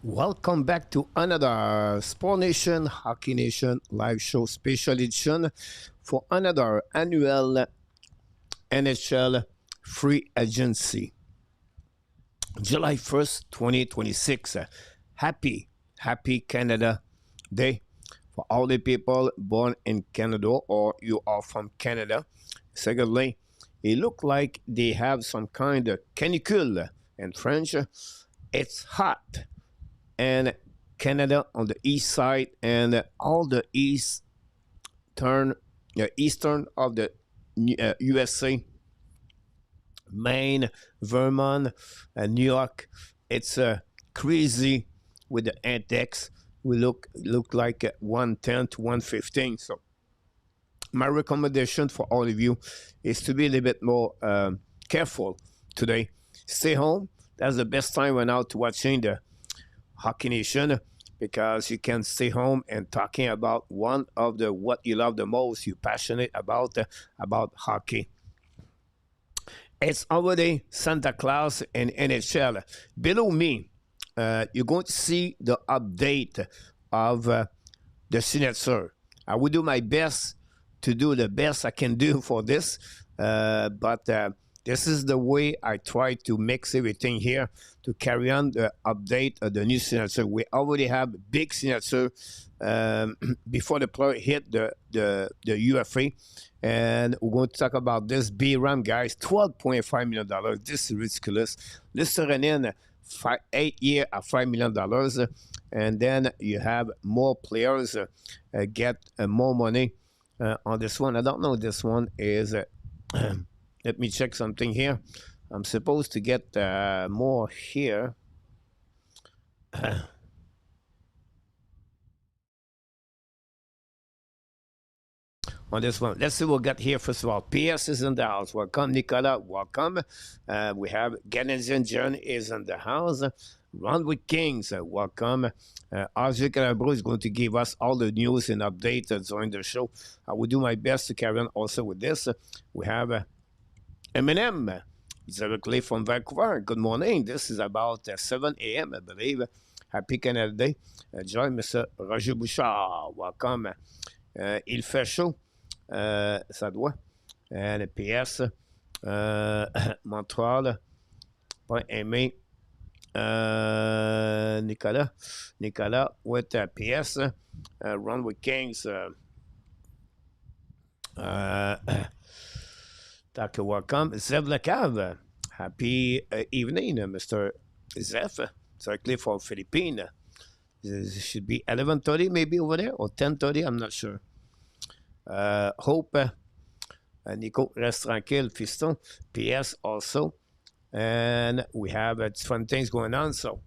Welcome back to another Sport Nation, Hockey Nation live show special edition for another annual NHL Free Agency. July 1st, 2026. Happy Canada Day for all the people born in Canada or you are from Canada. Secondly, it looks like they have some kind of canicule in French. It's hot. And Canada on the east side and all the eastern of the USA, Maine, Vermont, New York. It's crazy with the index. We look like 110 to 115. So my recommendation for all of you is to be a little bit more careful today. Stay home. That's the best time right now to watching the Hockey Nation, because you can stay home and talking about one of the what you love the most, you're passionate about hockey. It's already Santa Claus and NHL. Below me, you're going to see the update of the signature. I will do my best to do the best I can do for this, but this is the way I try to mix everything here to carry on the update of the new signature. We already have big signature before the player hit the UFA. And we're going to talk about this B-Ram, guys. $12.5 million. This is ridiculous. Listening in 8 years at $5 million. And then you have more players get more money on this one. I don't know this one is... Let me check something here. I'm supposed to get more here. On this one. Let's see what we got here. First of all, PS is in the house. Welcome, Nicolas. Welcome. We have Canadiens John is in the house. Run with Kings. Welcome. RJ Calabro is going to give us all the news and updates during the show. I will do my best to carry on also with this. We have... Eminem, directly from Vancouver. Good morning. This is about 7 a.m., I believe. Happy Canada Day. Join Mr. Roger Bouchard. Welcome. Il fait chaud. Ça doit. And PS. Montreal. Pas aimé. Nicolas with PS. Run with Kings. Dr. Welcome. Zev Lecave. Happy evening, Mr. Zev. Directly from Philippines. It should be 11:30 maybe over there, or 10:30, I'm not sure. Hope. Nico, reste tranquille, fiston. PS also. And we have different things going on. So,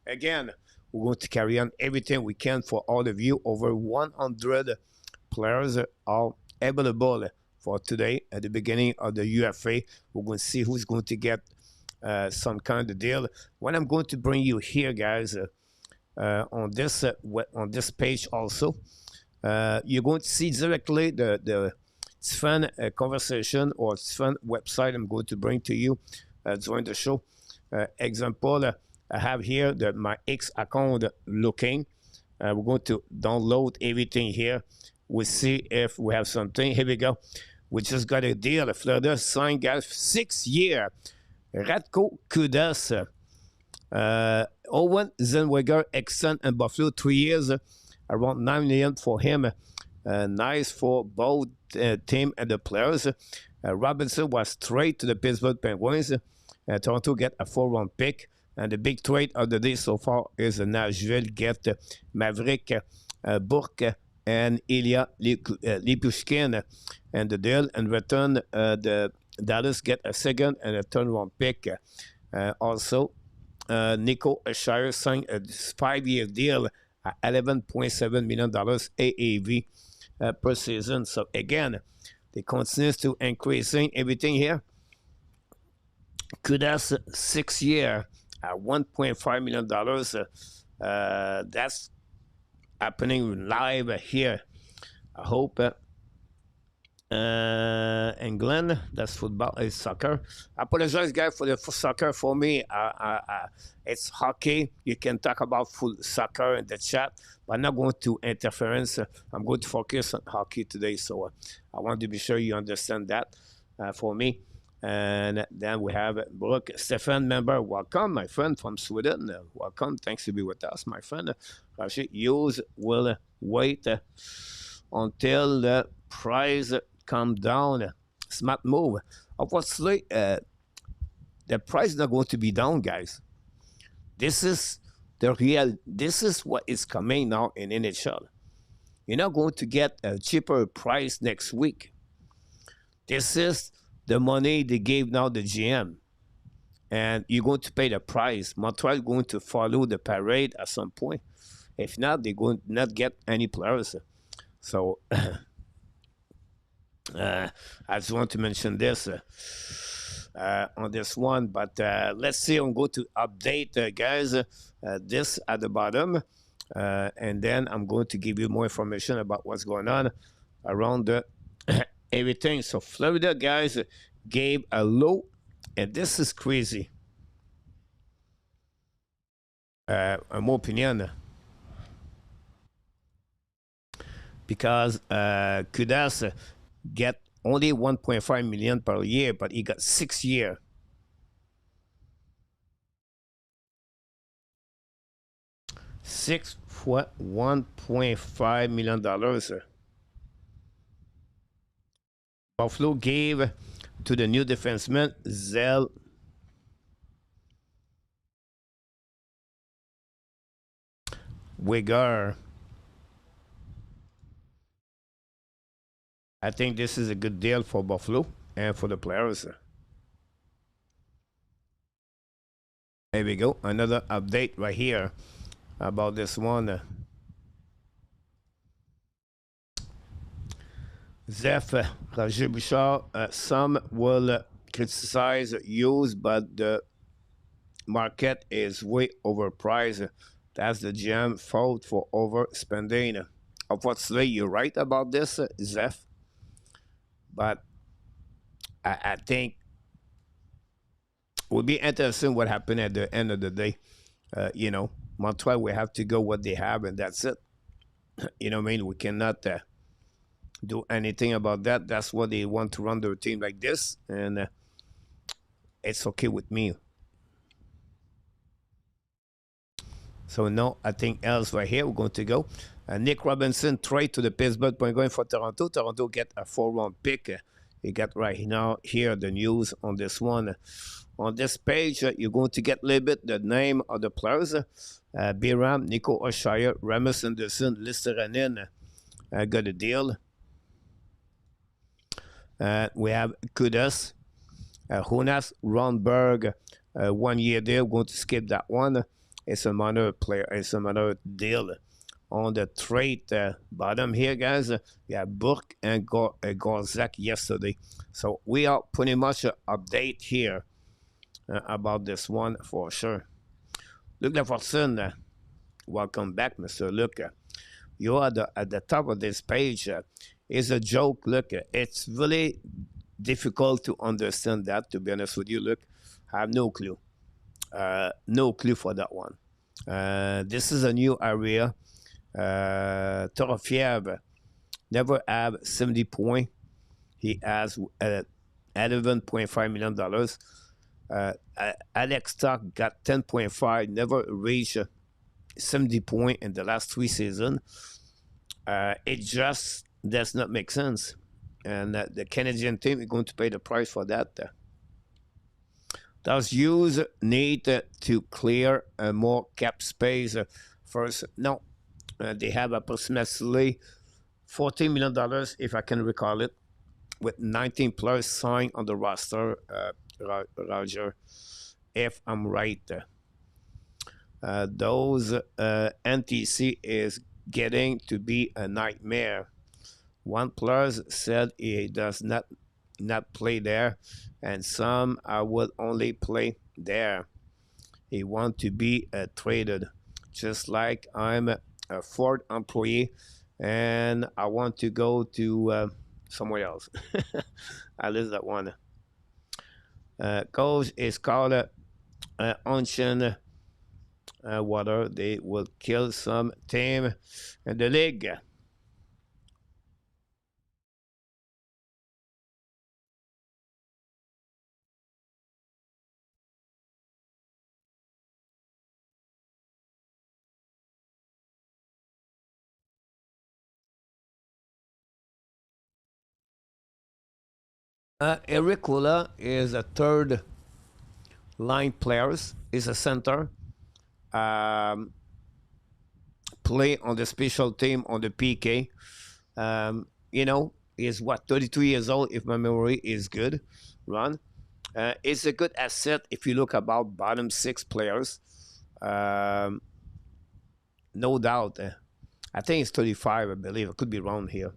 again, we're going to carry on everything we can for all of you. Over 100 players are available for today at the beginning of the UFA. We're going to see who's going to get some kind of deal. What I'm going to bring you here, guys, on this page also, you're going to see directly the different conversation or different website I'm going to bring to you during the show. Example, I have here my X account looking. We're going to download everything here. We'll see if we have something. Here we go. We just got a deal. Florida signed, guys, 6 year. Radko Kudas. Owen Zellweger extend in Buffalo 3 years. Around $9 million for him. Nice for both team and the players. Robinson was traded to the Pittsburgh Penguins. Toronto get a 4-round pick. And the big trade of the day so far is Nashville get Maverick Bourque and Ilya Lipushkin, and the deal in return, the Dallas get a second and a third-round pick. Also, Nico Shire signed a 5-year deal at $11.7 million AAV per season. So again, they continue to increasing everything here. Kudas 6 year at $1.5 million. That's happening live here. I hope England, that's football. It's soccer. I apologize, guys, for the for soccer. For me, it's hockey. You can talk about full soccer in the chat, but I'm not going to interference. I'm going to focus on hockey today, so I want to be sure you understand that for me. And then we have Brooke Stefan, member. Welcome, my friend from Sweden. Welcome. Thanks to be with us, my friend. Rashid Hughes will wait until the price come down. Smart move. Obviously, the price is not going to be down, guys. This is the real. This is what is coming now in NHL. You're not going to get a cheaper price next week. This is the money they gave now the GM, and you're going to pay the price. Montreal is going to follow the parade at some point. If not, they're going to not get any players. So I just want to mention this on this one, but let's see. I'm going to update, guys, this at the bottom, and then I'm going to give you more information about what's going on around the everything. So Florida, guys, gave a low, and this is crazy. In my opinion, because Kudas get only 1.5 million per year, but he got 6 years. $1.5 million. Buffalo gave to the new defenseman Zell Wigger. I think this is a good deal for Buffalo and for the players. There we go. Another update right here about this one. Zeph, Roger Bouchard, some will criticize use, but the market is way overpriced. That's the GM fault for overspending. Unfortunately, you're right about this, Zeph. But I think it would be interesting what happened at the end of the day. You know, Montreal, we have to go what they have, and that's it. You know what I mean? We cannot do anything about that. That's what they want to run their team like this, and it's okay with me. So no, I think else right here. We're going to go. Nick Robinson trade to the Pittsburgh, but going for Toronto. Toronto get a 4-round pick. You got right now here the news on this one. On this page, you're going to get a little bit the name of the players. Biram, Nico Oshire, Ramus Anderson, Listeranen got a deal. We have Kudas, Jonas Ronberg, 1 year deal. Going to skip that one. It's a minor player. It's a minor deal. On the trade bottom here, guys, we have Burke and Gorzak yesterday. So we are pretty much an update here about this one for sure. Luc Lafortune, welcome back, Mr. Luc. You are at the top of this page. It's a joke. Look, it's really difficult to understand that, to be honest with you. Look, I have no clue. No clue for that one. This is a new area. Torofiev never have 70 points. He has $11.5 million. Alex Stock got 10.5, never reached 70 points in the last 3 seasons. It just does not make sense. And the Canadian team is going to pay the price for that. Does Hughes need to clear more cap space first? No. They have approximately $14 million, if I can recall it, with 19 players signed on the roster, Roger, if I'm right. Those NTC is getting to be a nightmare. One player said he does not play there, and some will only play there. He want to be traded, just like I'm a Ford employee, and I want to go to somewhere else. I lose that one. Coach is called ocean water. They will kill some team in the league. Eric Kula is a third line player. Is a center. Um, Play on the special team on the PK. Is what 32 years old if my memory is good. Ron, it's a good asset if you look about bottom six players. Um, no doubt. I think it's 35, I believe. I could be wrong here.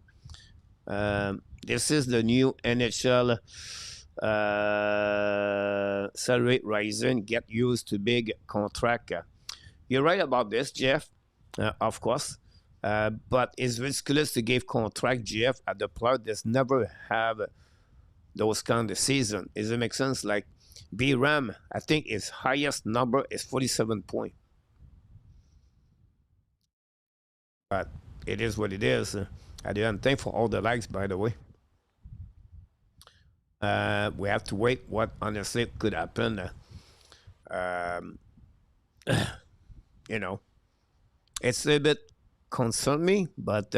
This is the new NHL salary rising. Get used to big contract. You're right about this, Jeff, of course. But it's ridiculous to give contract, Jeff, at the player that's never have those kind of season. Does it make sense? Like B Ram, I think his highest number is 47 points. But it is what it is. I didn't thank for all the likes, by the way. We have to wait what honestly could happen. Um, you know, it's a bit concerned me, but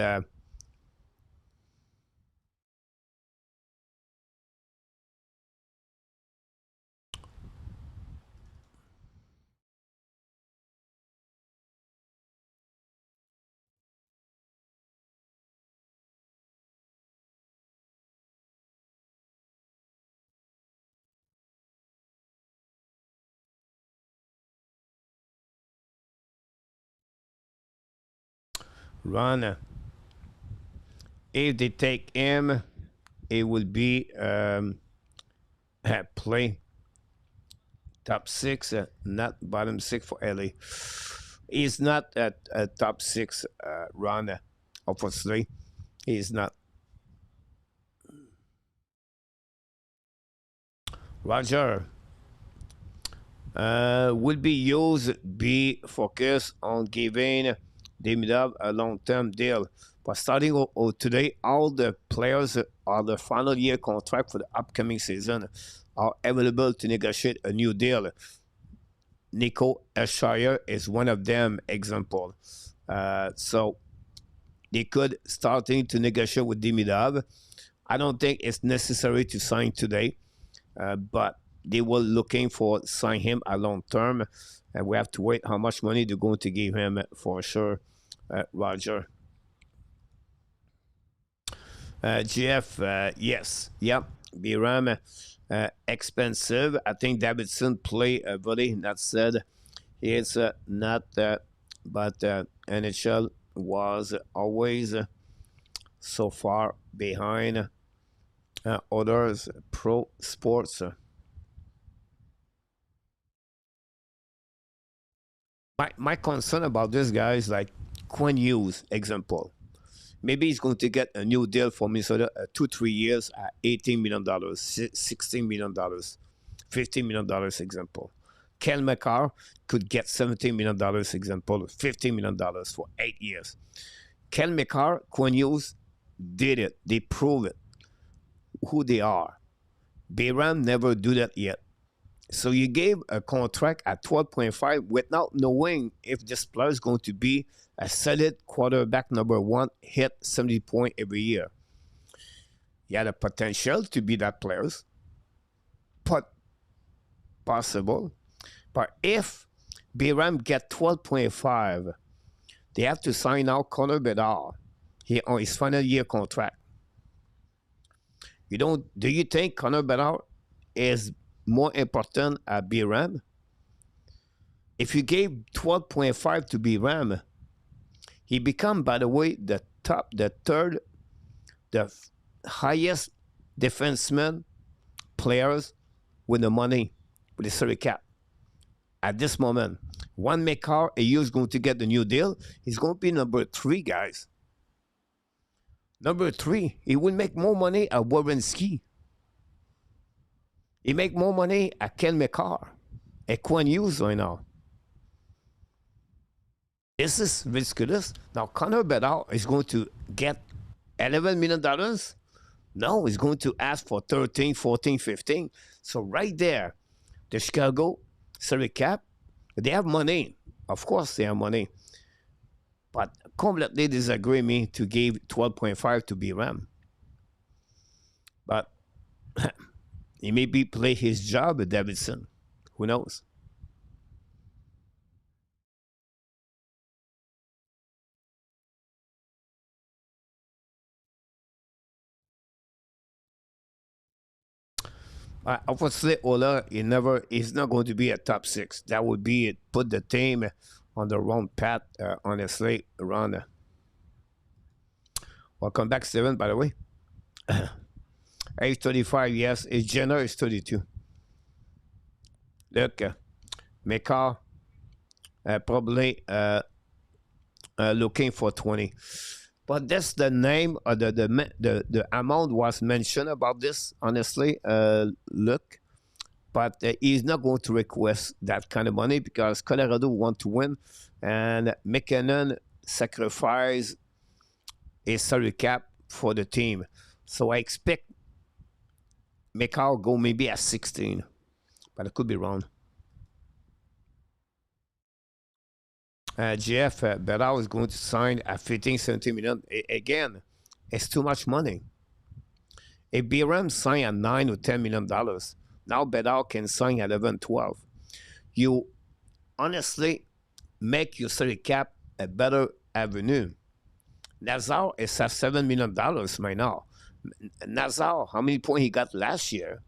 Ron, if they take him, it will be play top six, not bottom six for LA. He's not at a top six run, obviously. He's not. Roger will be used, be focused on giving Demidov a long-term deal. But starting today, all the players are the final year contract for the upcoming season are available to negotiate a new deal. Nico Esshire is one of them example. So they could starting to negotiate with Demidov. I don't think it's necessary to sign today, but they were looking for sign him a long term, and we have to wait how much money they're going to give him for sure. Roger. GF, yes, yep. Biram, expensive. I think Davidson play a volley. That said, he is not, but NHL was always so far behind others pro sports. My concern about this guy is like Quinn Hughes, example. Maybe he's going to get a new deal for Minnesota 2-3 years at $18 million, $16 million, $15 million, example. Ken McCarr could get $17 million, example, $15 million for 8 years. Ken McCarr, Quinn Hughes did it. They proved it, who they are. Bayram never do that yet. So you gave a contract at 12.5 without knowing if this player is going to be a solid quarterback number one, hit 70 points every year. He had a potential to be that player, but possible. But if Bayram get 12.5, they have to sign out Connor Bedard on his final year contract. Do you think Connor Bedard is more important at Bayram? If you gave 12.5 to Bayram, he become, by the way, the third, the highest defenseman players with the money, with the salary cap. At this moment, one Makar a year is going to get the new deal. He's going to be number 3, guys. Number three, he will make more money at Wawrinski. He make more money at Ken McCarr, at Quan Hughes right now. This is ridiculous. Now, Connor Bedard is going to get $11 million. No, he's going to ask for 13, 14, 15. So right there, the Chicago salary cap, they have money. Of course, they have money. But completely disagree me to give 12.5 to BRAM. But he maybe play his job at Davidson. Who knows? Obviously, Ola, he's not going to be a top six. That would be it. Put the team on the wrong path, honestly, around. Welcome back, Steven, by the way. Age 35, yes. His Jenner is 32. Look, McCarr probably looking for 20. But that's the name, or the amount was mentioned about this, honestly, look. But he's not going to request that kind of money because Colorado want to win. And McKinnon sacrificed his salary cap for the team. So I expect McCall go maybe at 16. But I could be wrong. Jeff, Bedard is going to sign at 15, 17 million. Again, it's too much money. If BRM sign at 9 or $10 million, now Bedard can sign at 11, 12. You honestly make your salary cap a better avenue. Nazar is at $7 million right now. Nazar, how many points he got last year?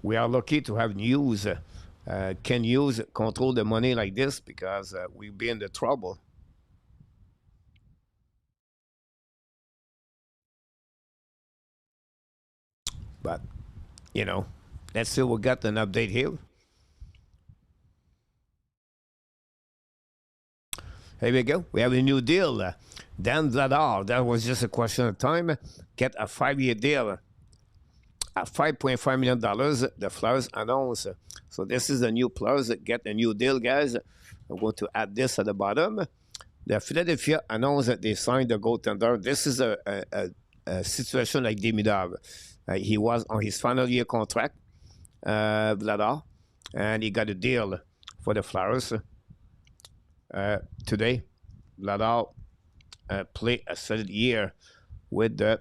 We are lucky to have news. Can use control the money like this because we'll be in the trouble. But, you know, let's see, we got an update here. Here we go. We have a new deal. Dan Vladar, that was just a question of time. Get a 5-year deal at $5.5 million. The Flyers announced. So this is the new Flyers. Get a new deal, guys. I'm going to add this at the bottom. The Philadelphia announced that they signed the goaltender. This is a situation like Demidov. He was on his final year contract, Vladar, and he got a deal for the Flyers. Today, Vladar played a solid year with the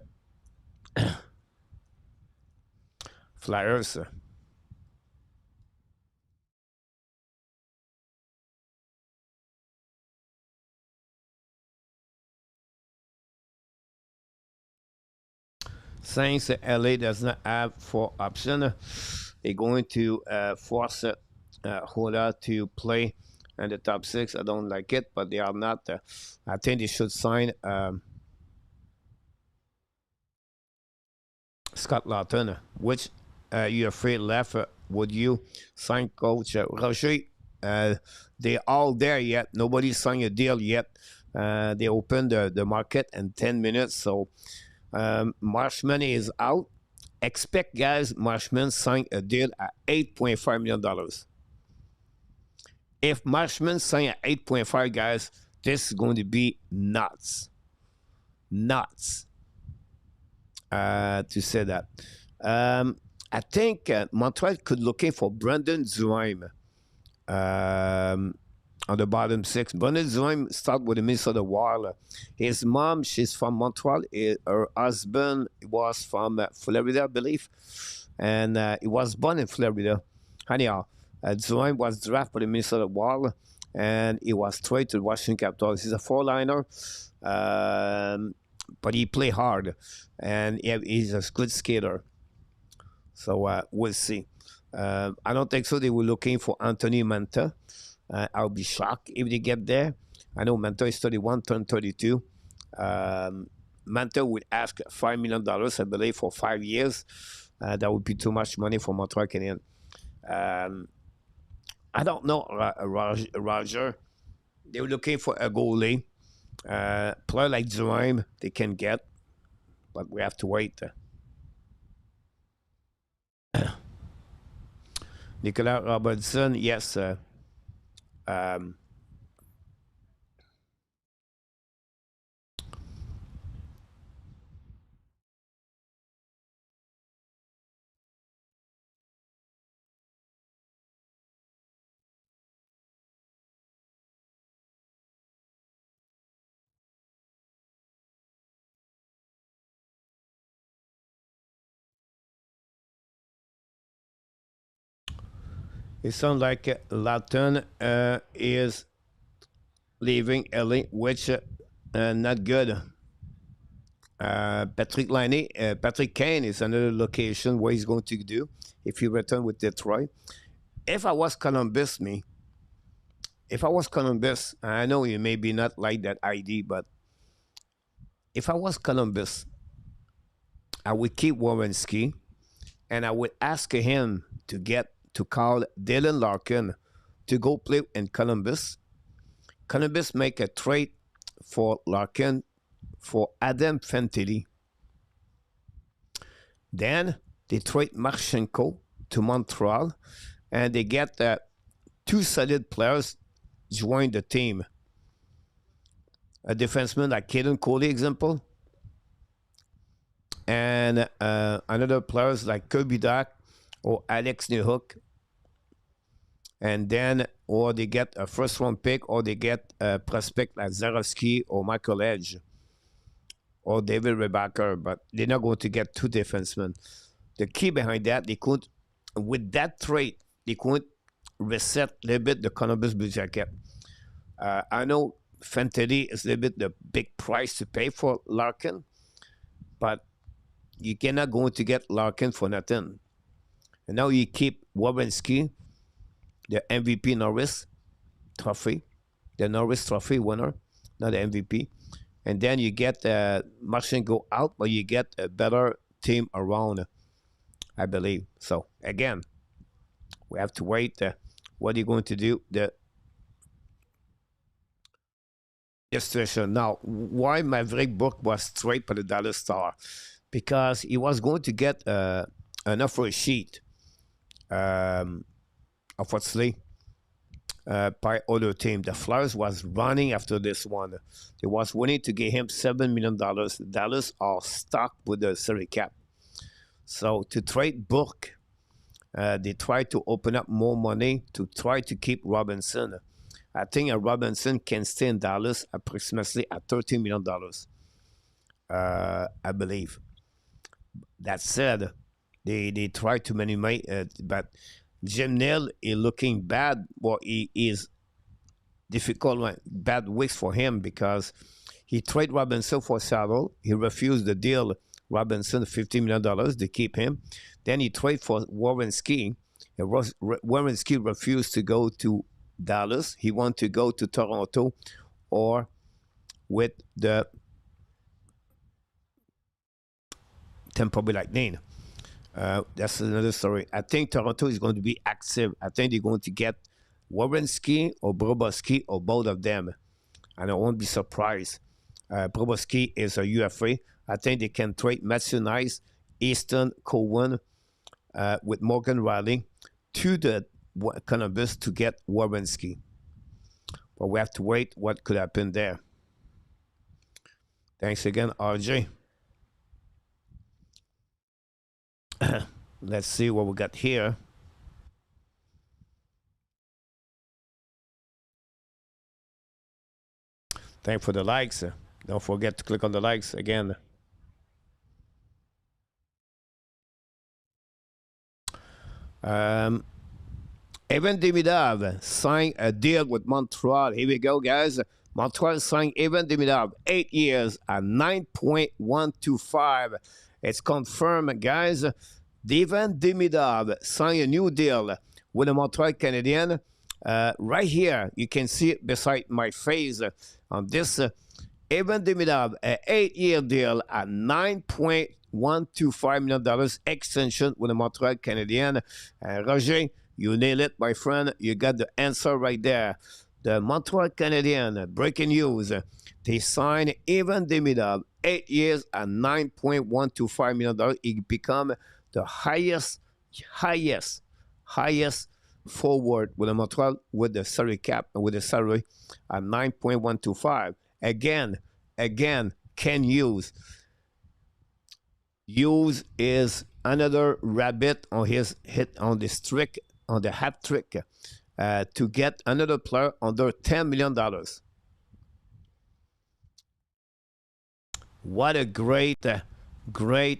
Flyers. Since LA does not have 4 options, they're going to force Hoda to play in the top 6. I don't like it, but they are not. I think they should sign Scott Lawton. Which you afraid left? Would you sign Coach Roger? They're all there yet. Nobody signed a deal yet. They opened the market in 10 minutes, so Marshman is out. Expect, guys, Marshman sign a deal at $8.5 million. If Marshman sign at 8.5, guys, this is going to be nuts. Nuts. To say that. I think Montreal could looking for Brendan Zuime on the bottom 6. Brendan Zuime start with the Minnesota Wild. His mom, she's from Montreal. Her husband was from Florida, I believe. And he was born in Florida. Anyhow, Zuime was drafted by the Minnesota Wild. And he was traded to the Washington Capitals. He's a 4-liner. But he play hard. And he's a good skater. So we'll see. I don't think so. They were looking for Anthony Manta. I'll be shocked if they get there. I know Manta is 31, turned 32. Manta would ask $5 million, I believe, for 5 years. That would be too much money for Montreal Canadiens. I don't know, Roger. They were looking for a goalie. Player like Jerome, they can get, but we have to wait. Nicolas Robertson, yes. Um, it sounds like Lawton is leaving early, which not good. Patrick Kane is another location where he's going to do if he return with Detroit. If I was Columbus, I know you maybe not like that ID, but if I was Columbus, I would keep Werenski and I would ask him to call Dylan Larkin to go play in Columbus. Columbus make a trade for Larkin for Adam Fantilli. Then they trade Marchenko to Montreal, and they get two solid players join the team. A defenseman like Caden Coley, example, and another players like Kirby Doc or Alex Newhook. And then, or they get a first-round pick, or they get a prospect like Zarovsky or Michael Edge or David Rebacker, but they're not going to get two defensemen. The key behind that, they could, with that trade, they could reset a little bit the Columbus Blue Jacket. I know Fantilli is a little bit the big price to pay for Larkin, but you cannot go to get Larkin for nothing. And now you keep Werenski, the MVP Norris Trophy, the Norris Trophy winner, not the MVP. And then you get Marchenko out, but you get a better team around, I believe. So, again, we have to wait. What are you going to do? The situation. Now, why Maverick Book was straight for the Dallas Star? Because he was going to get an offer sheet, unfortunately, by other team. The Flyers was running after this one. They was willing to give him $7 million. Dallas are stuck with the salary cap. So to trade Book, they try to open up more money to try to keep Robinson. I think Robinson can stay in Dallas approximately at $13 million, I believe. That said, they try to minimize it, but Jim Neal is looking bad. Well, he is difficult, bad weeks for him because he traded Robinson for Seattle. He refused the deal. Robinson $50 million to keep him. Then he traded for Werenski. Werenski refused to go to Dallas. He wanted to go to Toronto or with the Tampa Bay Lightning. That's another story. I think Toronto is going to be active. I think they're going to get Werenski or Bobrovsky or both of them. And I won't be surprised. Bobrovsky is a UFA. I think they can trade Matthew Nice, Easton, Cowan with Morgan Riley to the Columbus to get Werenski. But we have to wait what could happen there. Thanks again, RJ. Let's see what we got here. Thanks for the likes. Don't forget to click on the likes again. Evan Demidov signed a deal with Montreal. Here we go, guys. Montreal signed Evan Demidov 8 years at $9.125. It's confirmed, guys. Evan Demidov signed a new deal with the Montreal Canadiens. Right here, you can see it beside my face on this. Evan Demidov, an 8-year deal at $9.125 million extension with the Montreal Canadiens. Roger, you nailed it, my friend. You got the answer right there. The Montreal Canadiens, breaking news, they signed Evan Demidov, 8 years and $9.125 million. He become the highest, highest forward with the Montreal with the salary cap with the salary at 9.125. Again, can use is another rabbit on his hit on the streak on the hat trick to get another player under $10 million. What a great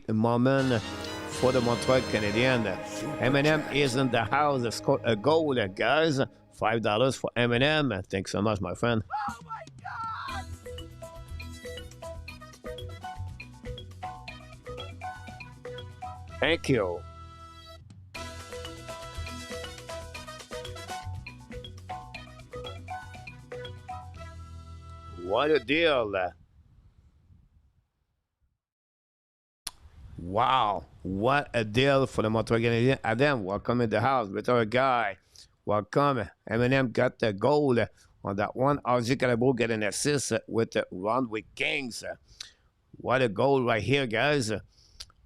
moment for the Montreal Canadiens. M&M is in the house. Scored a goal, guys. $5 for M&M. Thanks so much, my friend. Oh my God! Thank you. What a deal. Wow, what a deal for the Montreal Canadiens. Adam, welcome in the house. Better guy. Welcome. Eminem got the goal on that one. RJ Calabo get an assist with the Randwick Kings. What a goal right here, guys.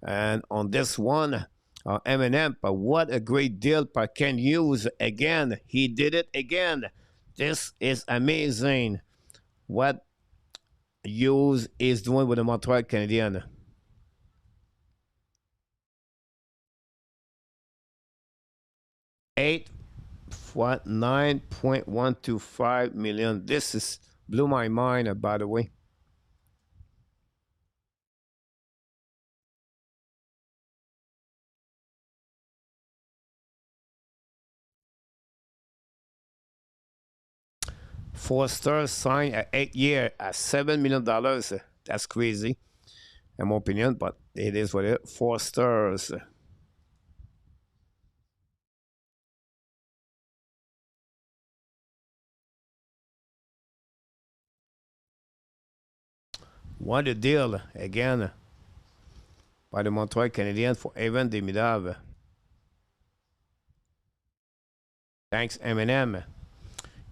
And on this one, Eminem, but what a great deal by Ken Hughes again. He did it again. This is amazing what Hughes is doing with the Montreal Canadiens. Eight what 9.125 million. This is blew my mind, by the way. Four stars signed at 8 year at $7 million. That's crazy, in my opinion, but it is what it is. 4 stars. What a deal again by the Montreal Canadiens for Evan Demidov. Thanks, M&M.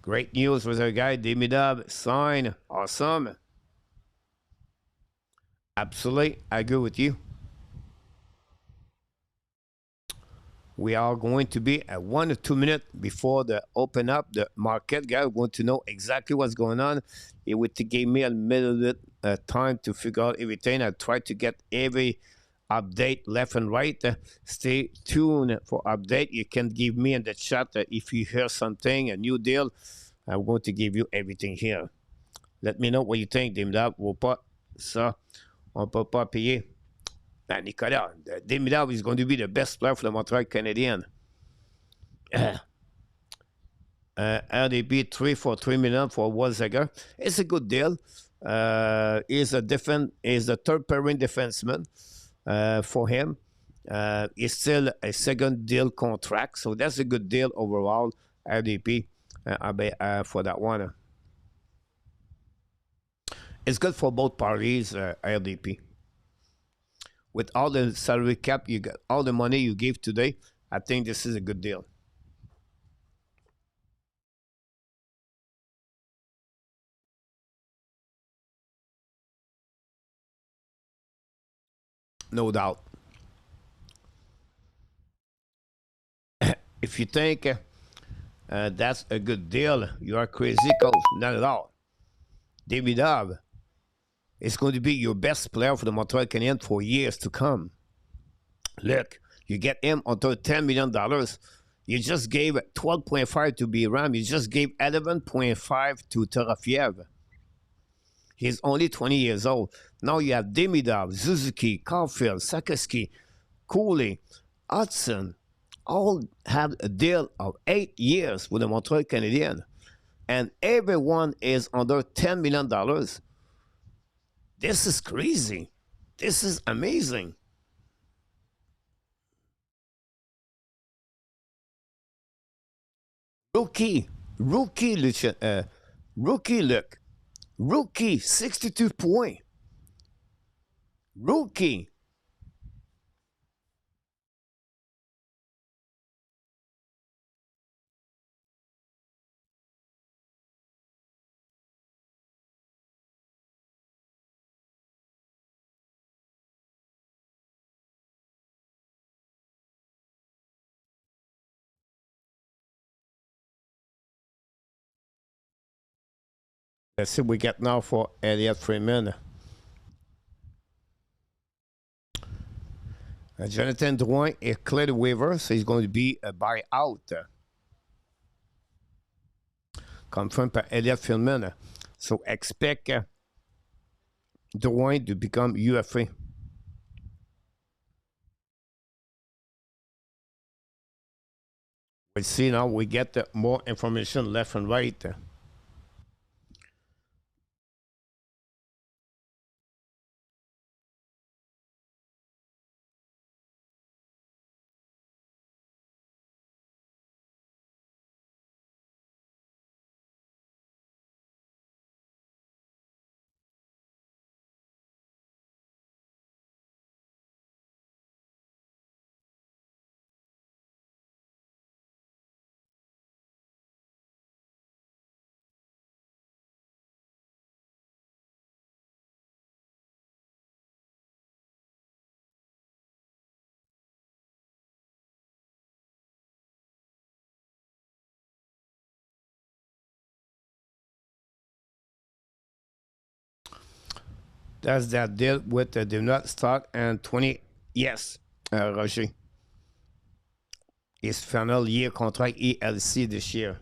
Great news for the guy Demidov signed. Awesome. Absolutely, I agree with you. We are going to be at 1 or 2 minutes before the open up the market. Guys, want to know exactly what's going on. It would give me a minute time to figure out everything. I try to get every update left and right. Stay tuned for update. You can give me in the chat if you hear something, a new deal. I'm going to give you everything here. Let me know what you think. Demidov, ça, on peut pas payer. Nicolas, Demidov is going to be the best player for the Montreal Canadiens. RDP 3 for $3 million for Walziger. It's a good deal. He's the third pairing defenseman for him. It's still a second deal contract, so that's a good deal overall. RDP for that one. It's good for both parties. RDP. With all the salary cap you got, all the money you give today, I think this is a good deal. No doubt. If you think that's a good deal, you are crazy, Coach. Not at all. Demidov is going to be your best player for the Montreal Canadiens for years to come. Look, you get him until $10 million. You just gave 12.5 to Biram. You just gave 11.5 to Terafiev. He's only 20 years old. Now you have Demidov, Suzuki, Caulfield, Sakaski, Cooley, Hudson, all have a deal of 8 years with the Montreal Canadiens. And everyone is under $10 million. This is crazy. This is amazing. Rookie, rookie, 62 point. Rookie. Let's see what we get now for Elliott Freeman. Jonathan Drouin is cleared the waiver, so he's going to be a buyout. Confirmed par Elliott Freeman. So expect Drouin to become UFA. We see now we get more information left and right. That's that deal with the do not stock and 20. Yes, Roger. His final year contract ELC this year.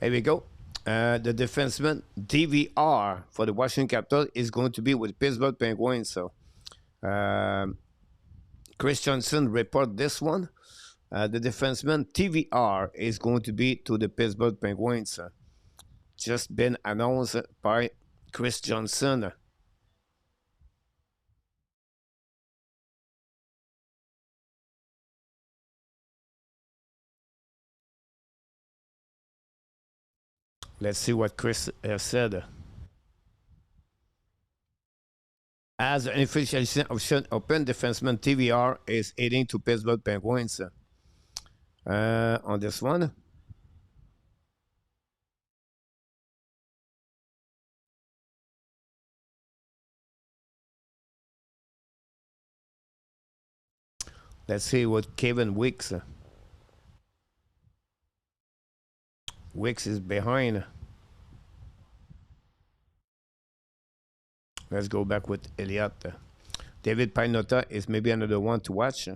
Here we go. The defenseman DVR for the Washington Capitals is going to be with Pittsburgh Penguins. So Chris Johnson report this one. The defenseman TVR is going to be to the Pittsburgh Penguins. Just been announced by Chris Johnson. Let's see what Chris said. As an official option, open defenseman TVR is heading to Pittsburgh Penguins. On this one. Let's see what Kevin Wicks. Wicks is behind. Let's go back with Elliott. David Pinotta is maybe another one to watch.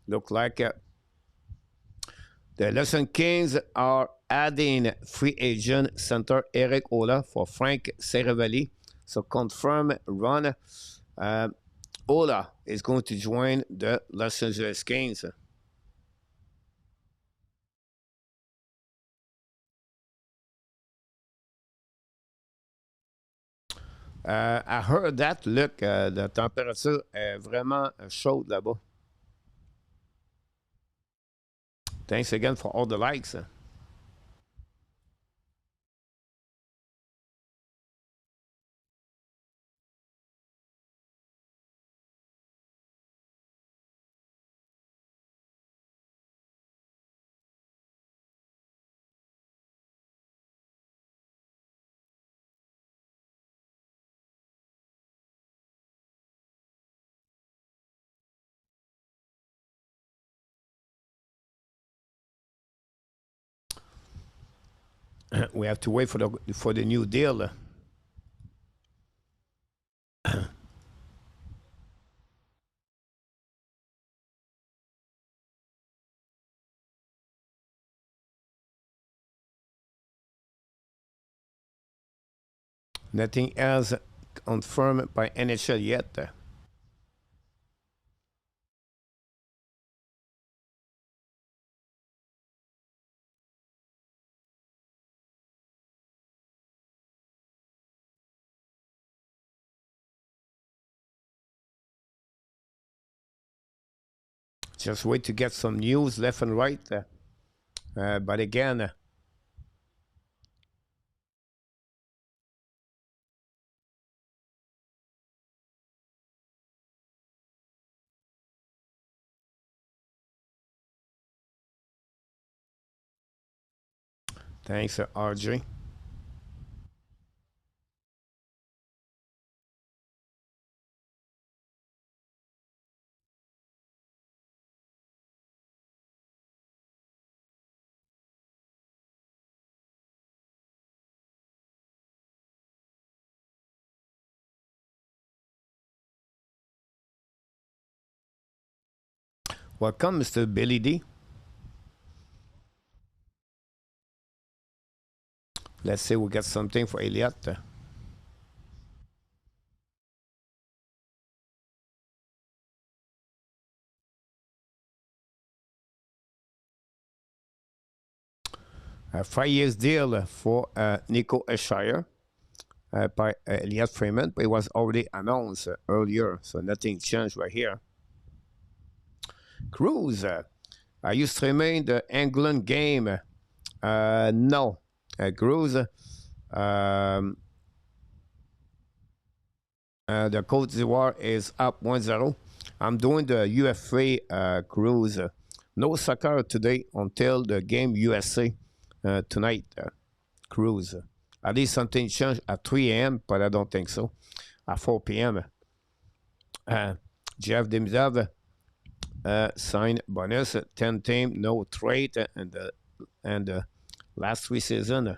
Look like the Los Kings are adding free agent center Eric Ola for Frank Seravalli. So confirm run. Ola is going to join the Los Angeles Kings. I heard that, look, la température est vraiment chaude là-bas. Thanks again for all the likes. We have to wait for the new deal. Nothing else confirmed by NHL yet. Just wait to get some news left and right. But again, thanks, RJ. Welcome, Mr. Billy D. Let's say we get something for Elliot. A 5 years deal for Nico Esshire by Elliot Freeman, but it was already announced earlier, so nothing changed right here. Cruz, are you streaming the England game? No. Cruz, the Côte d'Ivoire is up 1-0. I'm doing the UFA cruise. No soccer today until the game USA tonight cruise. At least something changed at 3 a.m., but I don't think so. At 4 p.m. Jeff Demidov signed bonus 10 team, no trade, and last 3 seasons.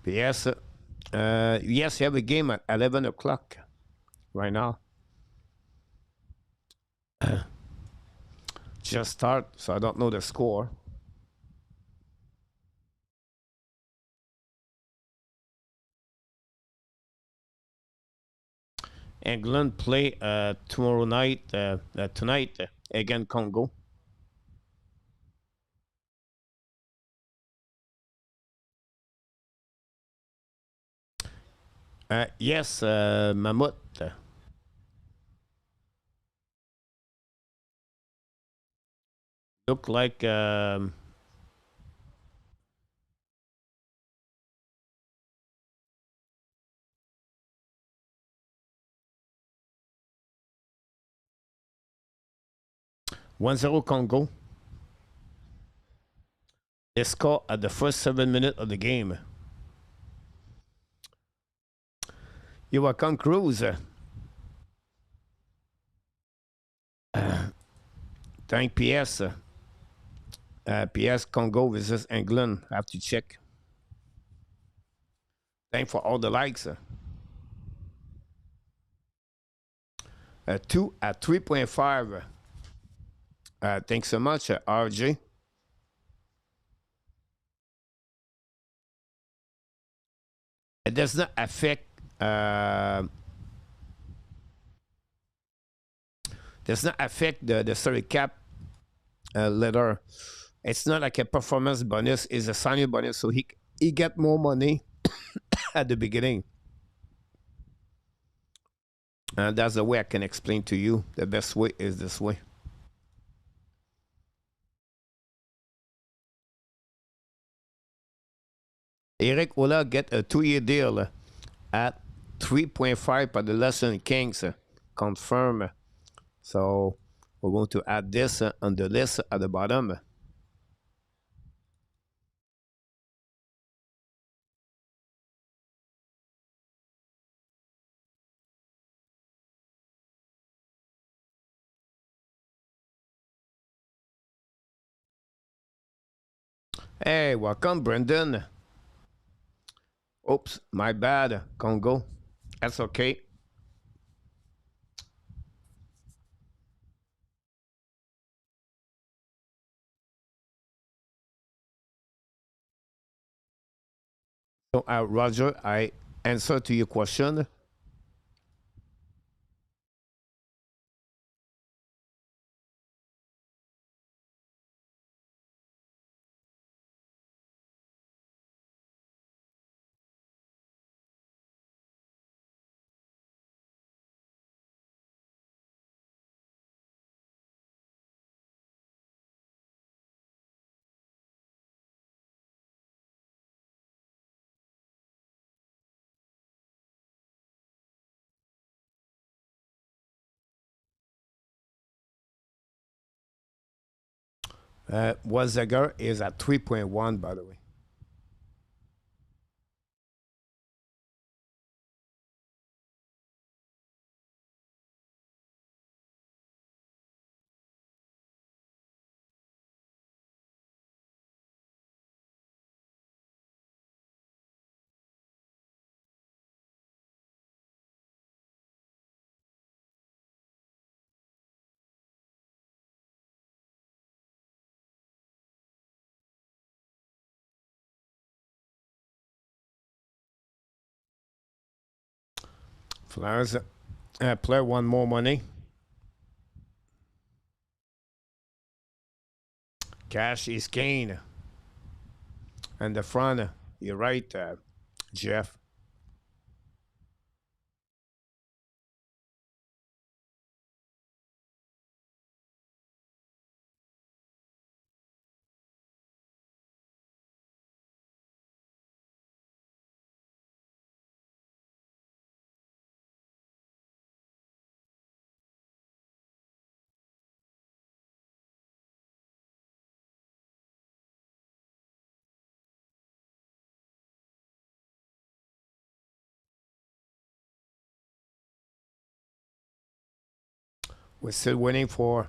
Yes, yes, you have a game at 11 o'clock right now. Just start, so I don't know the score. England play tomorrow night, tonight against Congo. Yes, Mammoth. Look like 1-0 Congo. They score at the first 7 minutes of the game. You welcome, Cruz. Thank PS. PS Congo versus England. I have to check. Thank for all the likes. 2 at 3.5. Thanks so much, RJ. It does not affect the salary cap letter. It's not like a performance bonus; it's a signing bonus, so he get more money at the beginning. And that's the way I can explain to you. The best way is this way. Eric Ola get a 2 year deal at 3.5 by the Lesson Kings. Confirm. So we're going to add this on the list at the bottom. Hey, welcome, Brendan. Oops, my bad, Congo. That's okay. So, Roger, I answer to your question. Wazager is at 3.1, by the way. Flyers play one more money. Cash is king. And the front, you're right, Jeff. We're still waiting for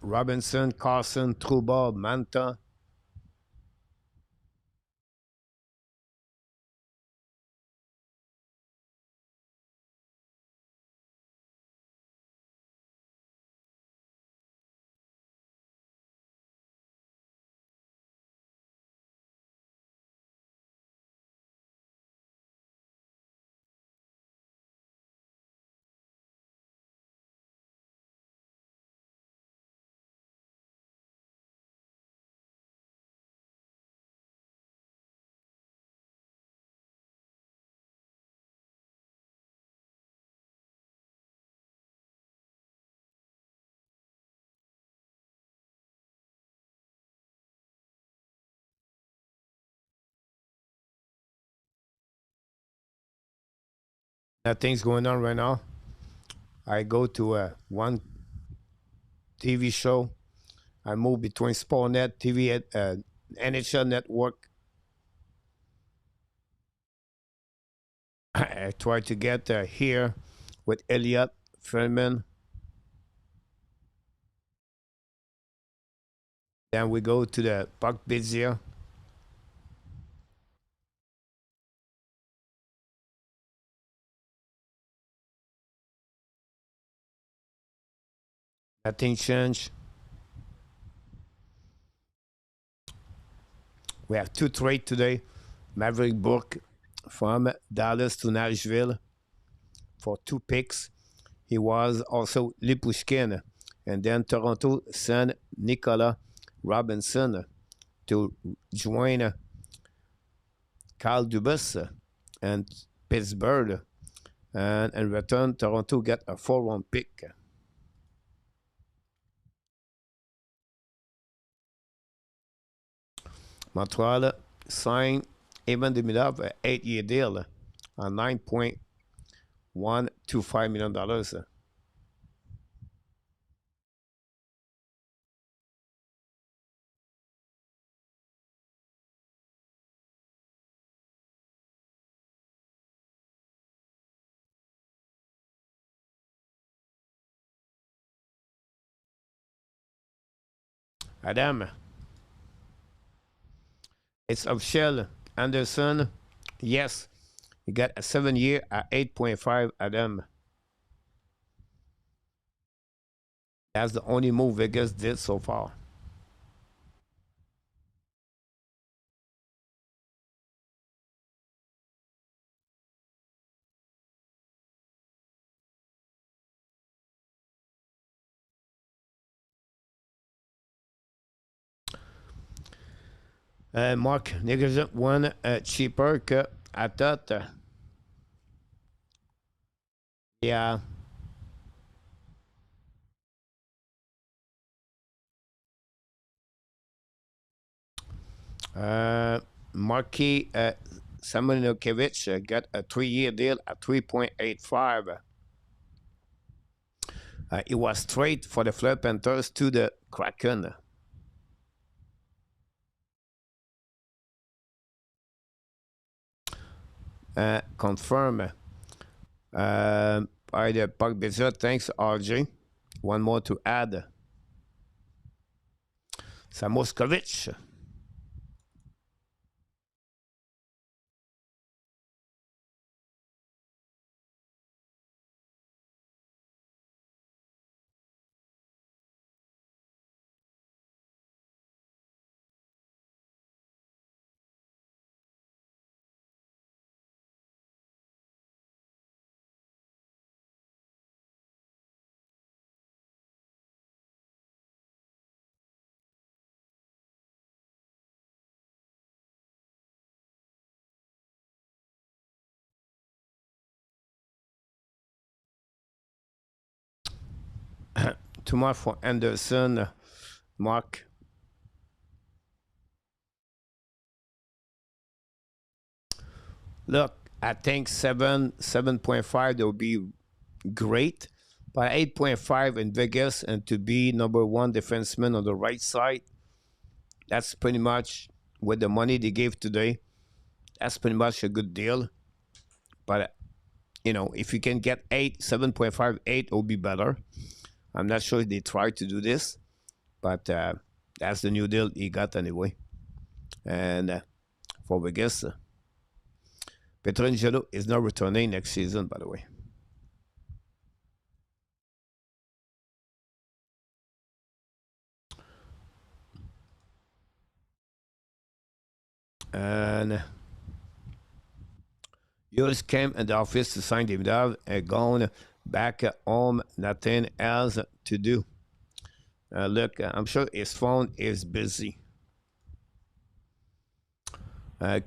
Robinson, Carson, Trouba, Manta. Nothing's going on right now. I go to one TV show. I move between Sportnet, TV, NHL Network. I try to get here with Elliot Feldman. Then we go to the Park Bizia. Nothing changed. We have two trades today. Maverick Book from Dallas to Nashville for two picks. He was also Lipushkin. And then Toronto sent Nicola Robinson to join Kyle Dubas and Pittsburgh. And in return, Toronto got a 4-1 pick. Montreal signed Evan Demidov an 8-year deal on $9.125 million. Adam, it's official. Anderson, yes, he got a 7-year at 8.5. Adam, that's the only move Vegas did so far. Mark Nicholson won cheaper I thought. Yeah. Uh, Marky Samonovic got a 3-year deal at 3.85. It was straight for the Fleur Panthers to the Kraken. Confirm by the Puck Bizarre. Thanks, RJ. One more to add. Samoskovic. too much for Anderson, Mark. Look, I think 7.5 that would be great, but 8.5 in Vegas and to be number one defenseman on the right side, that's pretty much with the money they gave today. That's pretty much a good deal. But if you can get 7.5, 8 will be better. I'm not sure if they tried to do this, but that's the new deal he got anyway. And for Vegas, Pietrangelo is not returning next season, by the way. And Jules came in the office to sign Davidov and gone back home, nothing else to do. Look, I'm sure his phone is busy.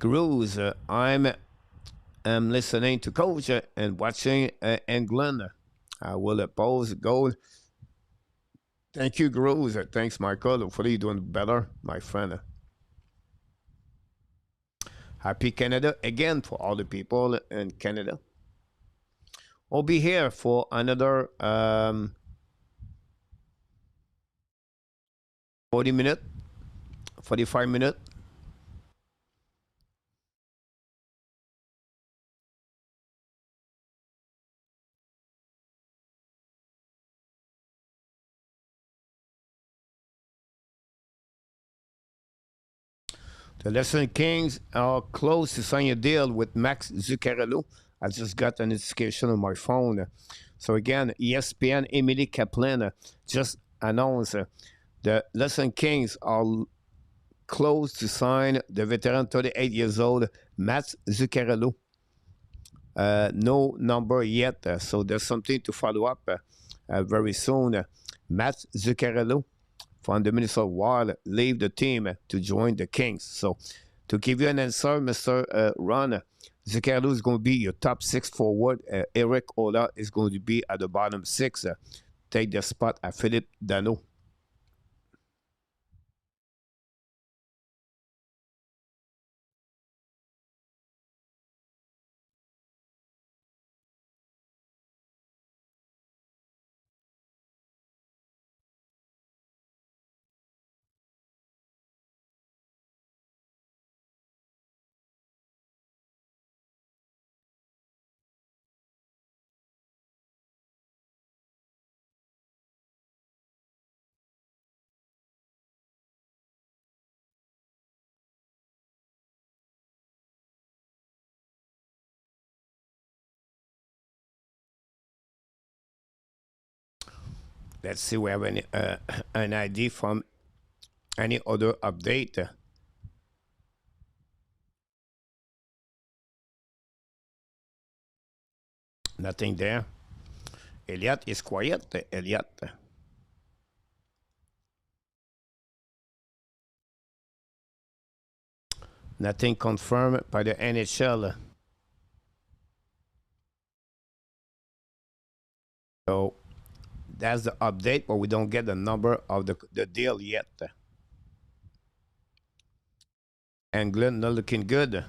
Cruz, I'm listening to Coach and watching England. I will oppose goal. Thank you, Cruz. Thanks, Michael. Hopefully you're doing better, my friend. Happy Canada again for all the people in Canada. We'll be here for another 40 minutes, 45 minutes. The Lesson Kings are close to signing a deal with Max Zuccarello. I just got a notification on my phone. So again, ESPN Emily Kaplan just announced the Lesson Kings are close to sign the veteran 38 years old Max Zuccarello. No number yet, so there's something to follow up very soon. Max Zuccarello from the Minnesota Wild leave the team to join the Kings. So to give you an answer, Mr. Ron, Zuccarello is going to be your top 6 forward. Eric Ola is going to be at the bottom 6. Take the spot at Philippe Dano. Let's see if we have any an idea from any other update. Nothing there. Elliott is quiet. Elliott. Nothing confirmed by the NHL. So that's the update, but we don't get the number of the deal yet. England not looking good.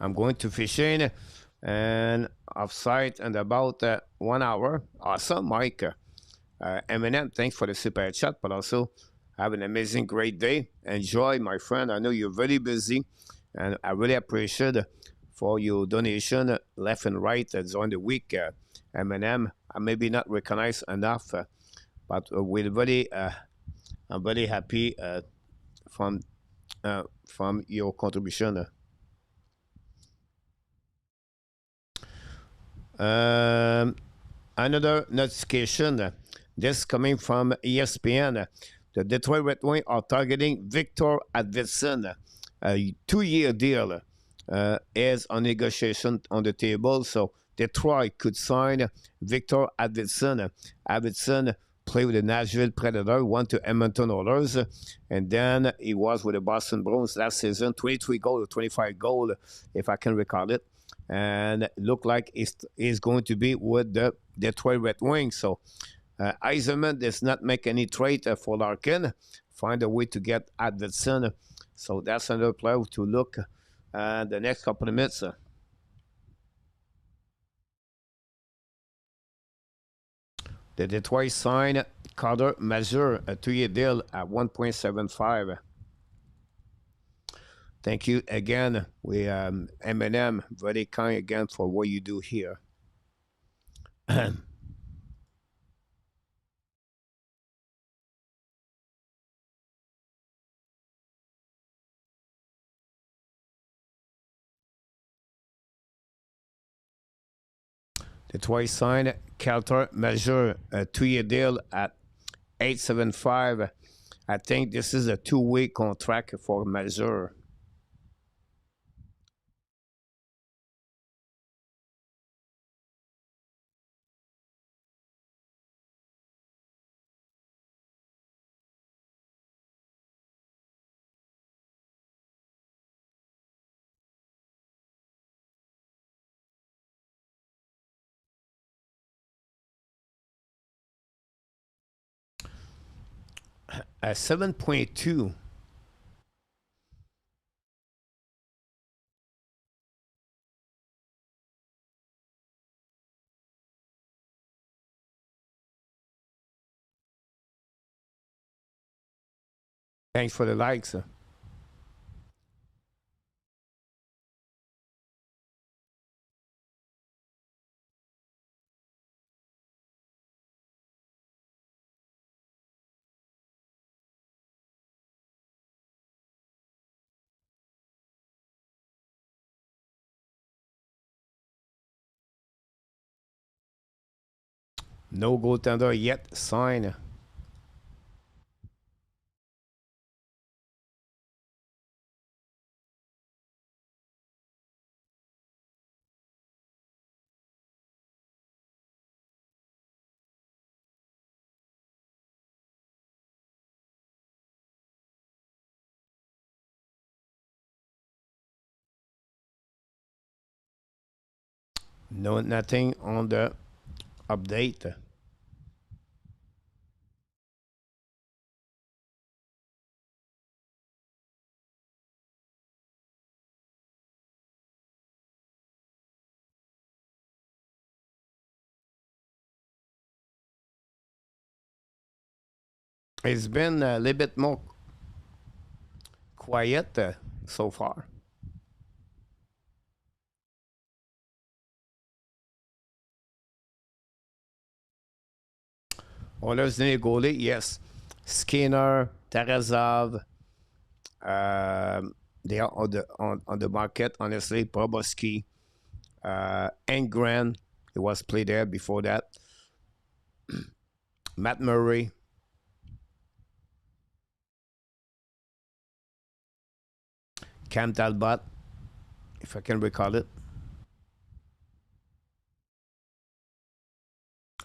I'm going to fishing and offsite in about 1 hour. Awesome, Mike. Eminem, thanks for the super chat, but also have an amazing, great day. Enjoy, my friend. I know you're very busy, and I really appreciate for your donation left and right during the week. Eminem, I maybe not recognized enough, but we're very, I'm very happy from your contribution. Another notification, this coming from ESPN. The Detroit Red Wings are targeting Victor Arvidsson. A 2-year deal is on negotiation on the table, so Detroit could sign Victor Arvidsson. Arvidsson played with the Nashville Predators, went to Edmonton Oilers, and then he was with the Boston Bruins last season, 23 goals, 25 goals, if I can recall it. And it looked like he's going to be with the Detroit Red Wings. So Eisenman does not make any trade for Larkin. Find a way to get Advertson. So that's another player to look the next couple of minutes. The Detroit signed Carter Mazur, a 2-year deal at 1.75. Thank you again. We M&M, very kind again for what you do here. Detroit signed Carter Mazur, a 2-year deal at 8.75. I think this is a 2-way contract for Mazur. At 7.2. Thanks for the likes. No goaltender yet signed. No, nothing on the update. It's been a little bit more quiet so far. Oilers need a goalie, yes. Skinner, Tarazov, they are on the market. Honestly, Boboski, Engren, he was played there before that. Matt Murray, Cam Talbot, if I can recall it.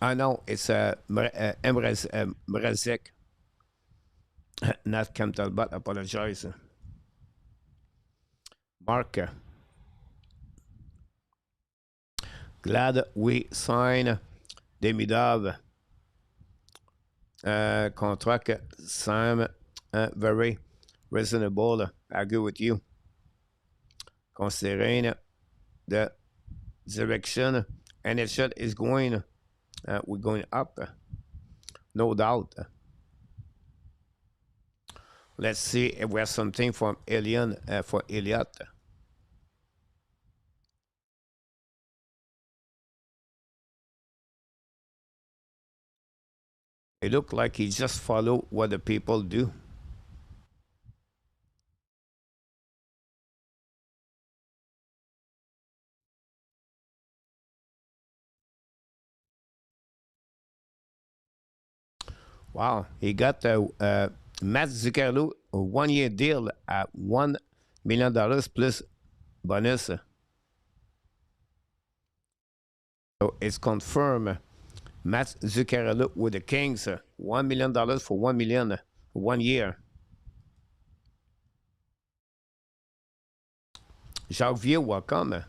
I know it's Mrazek, not Cam Talbot. Apologize. Mark, glad we signed Demidov. Contract Sam, very reasonable. I agree with you. Considering the direction NHL is going, we're going up, no doubt. Let's see if we have something from Alien for Elliott. It looked like he just follow what the people do. Wow, he got Matt Zuccarello a 1-year deal at $1 million plus bonus. So it's confirmed. Matt Zuccarello with the Kings, $1 million for 1 million, 1 year. Jacques Vieux, welcome.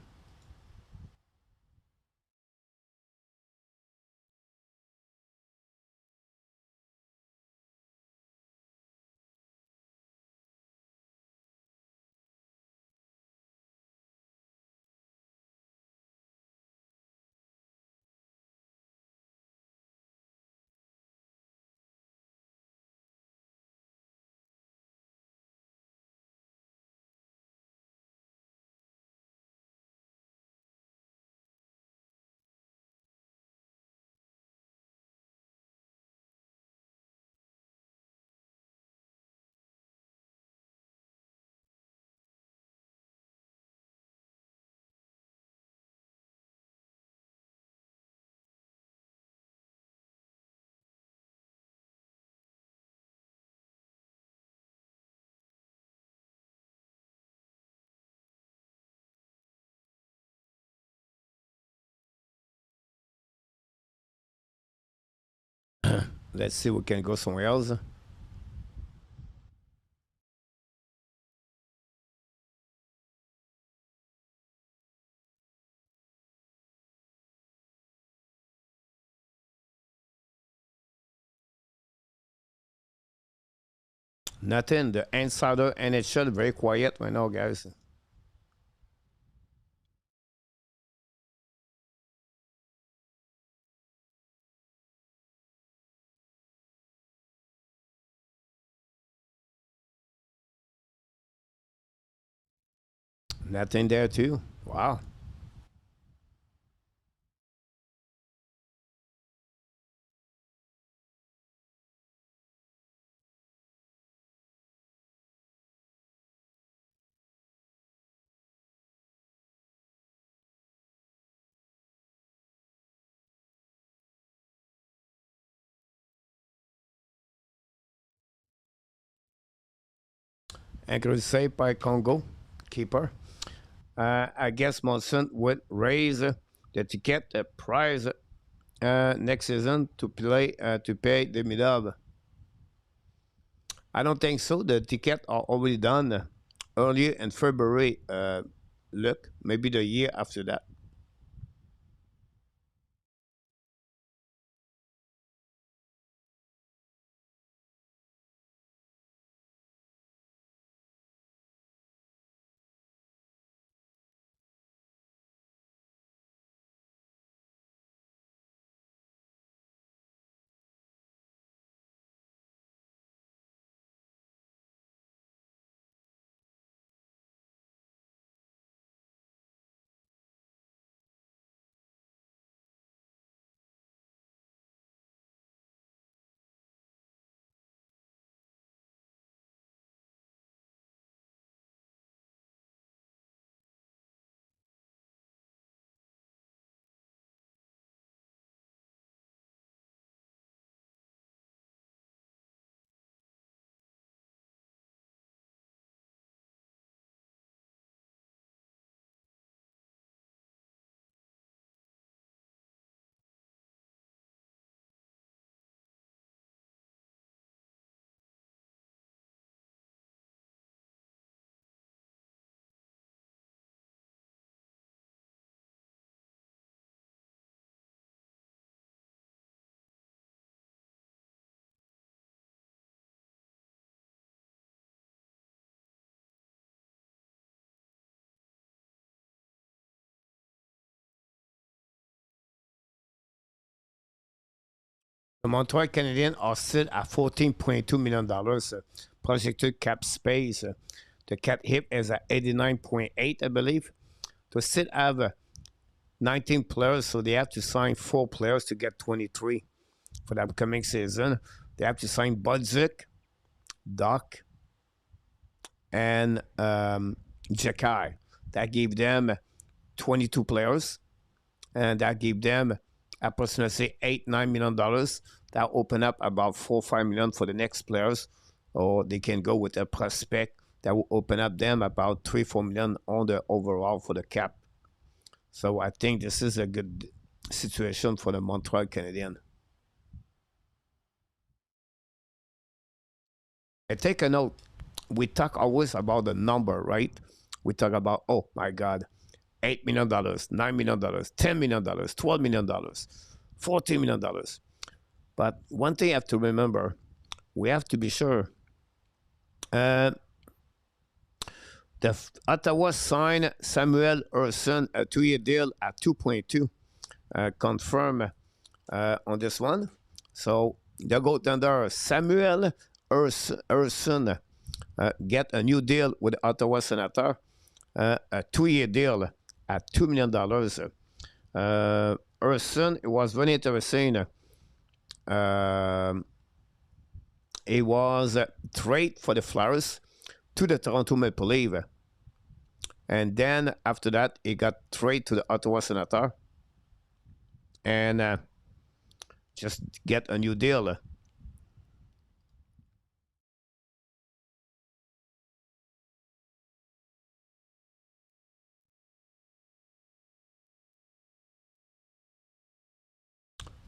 Let's see, we can go somewhere else. Nothing. The insider NHL very quiet right now, guys. Nothing there too. Wow. Accuracy saved by Congo keeper. I guess Monson would raise the ticket price next season to pay the mid. I don't think so. The ticket are already done earlier in February. Look, maybe the year after that. The Montreal Canadiens are still at $14.2 million projected cap space. The cap hit is at 89.8, I believe. To still have 19 players, so they have to sign 4 players to get 23 for the upcoming season. They have to sign Budzik, Doc, and Jakai. That gave them 22 players, and that gave them approximately $8-9 million. That open up about $4-5 million for the next players, or they can go with a prospect that will open up them about $3-4 million on the overall for the cap. So I think this is a good situation for the Montreal Canadiens. I take a note. We talk always about the number, right? We talk about, oh my God, $8 million, $9 million, $10 million, $12 million, $14 million. But one thing you have to remember, we have to be sure. Uh, Ottawa signed Samuel Urson a 2-year deal at 2.2. Confirm on this one. So the goaltender Samuel Urson get a new deal with Ottawa Senator, a 2-year deal at $2 million. Urson was very interesting. He was traded for the Flyers to the Toronto Maple Leafs. And then after that, he got traded to the Ottawa Senator and just get a new deal.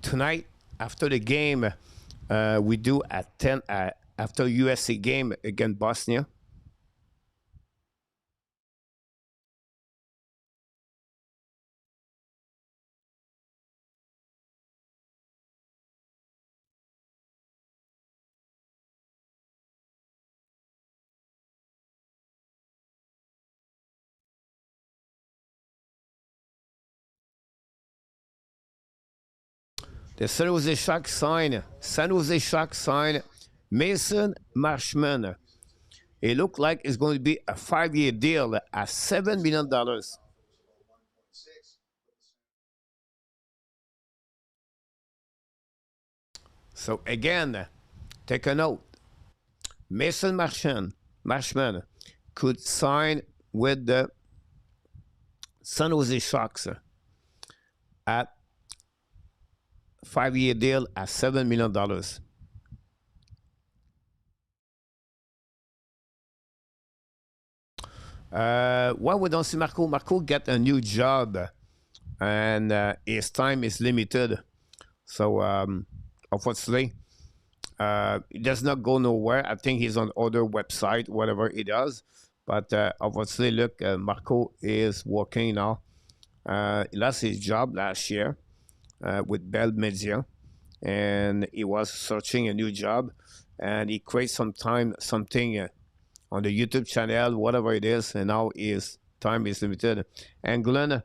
Tonight, after the game, We do at 10 after USA game against Bosnia. The San Jose Sharks sign Mason Marshman. It looked like it's going to be a 5-year deal at $7 million. So again, take a note. Mason Marshman could sign with the San Jose Sharks at 5-year deal at $7 million. Well, we don't see Marco. Marco get a new job, and his time is limited. So unfortunately, it does not go nowhere. I think he's on other website, whatever he does. But unfortunately, look, Marco is working now. He lost his job last year with Bell Media, and he was searching a new job, and he created something on the YouTube channel, whatever it is, and now his time is limited. And Glenn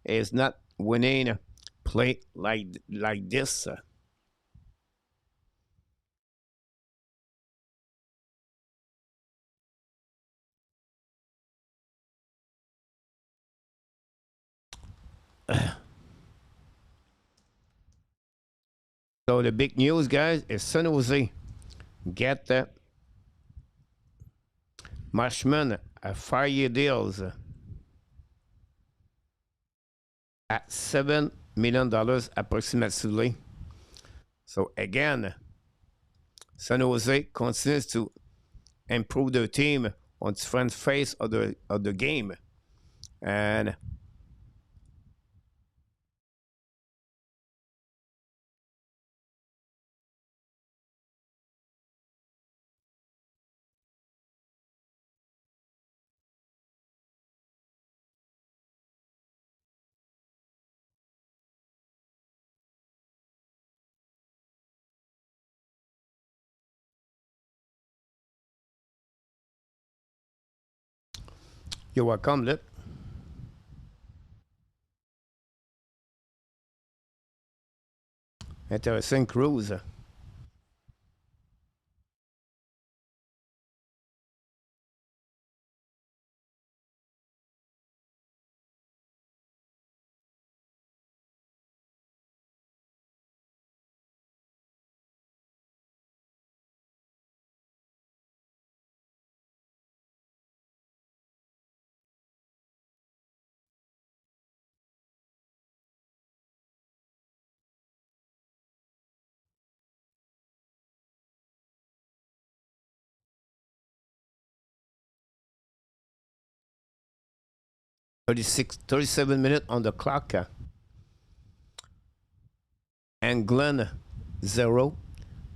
is not winning play like this. So the big news, guys, is San Jose get Marshman a 5-year deals at $7 million approximately. So again, San Jose continues to improve their team on different phase of the game. And you're welcome, Lip. Interesting cruise. 37 minutes on the clock. England 0,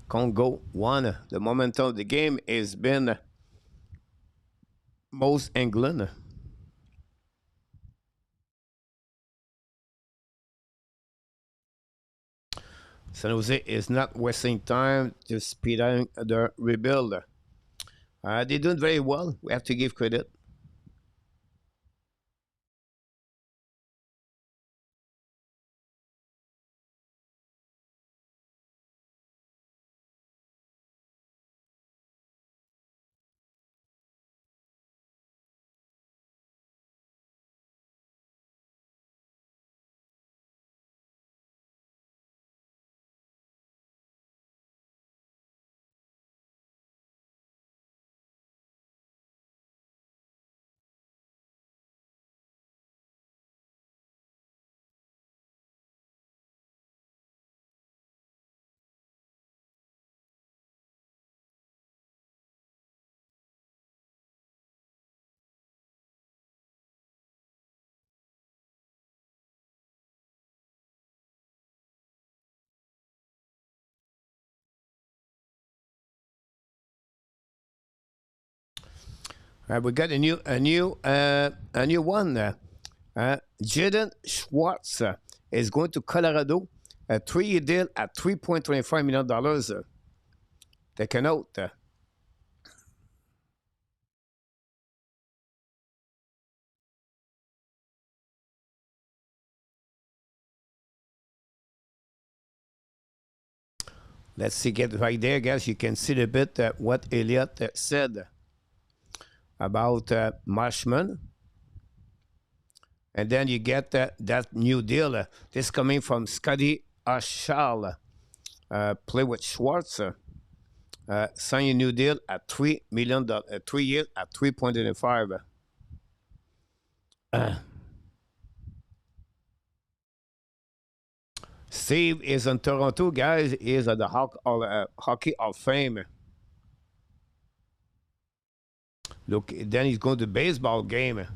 Congo 1. The momentum of the game has been most England. San Jose is not wasting time to speed up the rebuild. They're doing very well. We have to give credit. We got a new one. Jaden Schwartz is going to Colorado. A 3-year deal at $3.25 million. Take a note. Let's see, get right there, guys. You can see a bit what Elliot said about Marshman. And then you get that new deal. This coming from Scotty Ashall. Play with Schwartz. Sign a new deal at $3 million, 3 years at 3.25. Steve is in Toronto, guys. He is at the Hockey Hall of Fame. Look, then he's going to baseball game.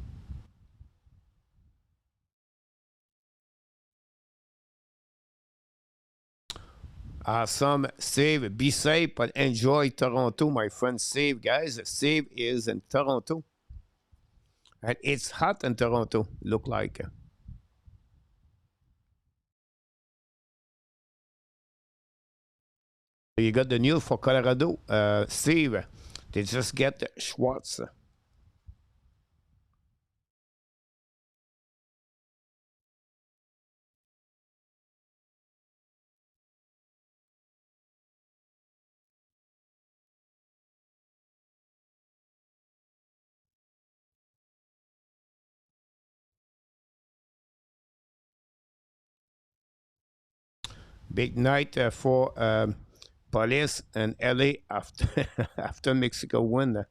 Awesome. Steve, be safe, but enjoy Toronto, my friend Steve, guys. Steve is in Toronto. And it's hot in Toronto, look like. You got the news for Colorado. Steve, they just get Schwartz. Big night for Police and LA after after Mexico win.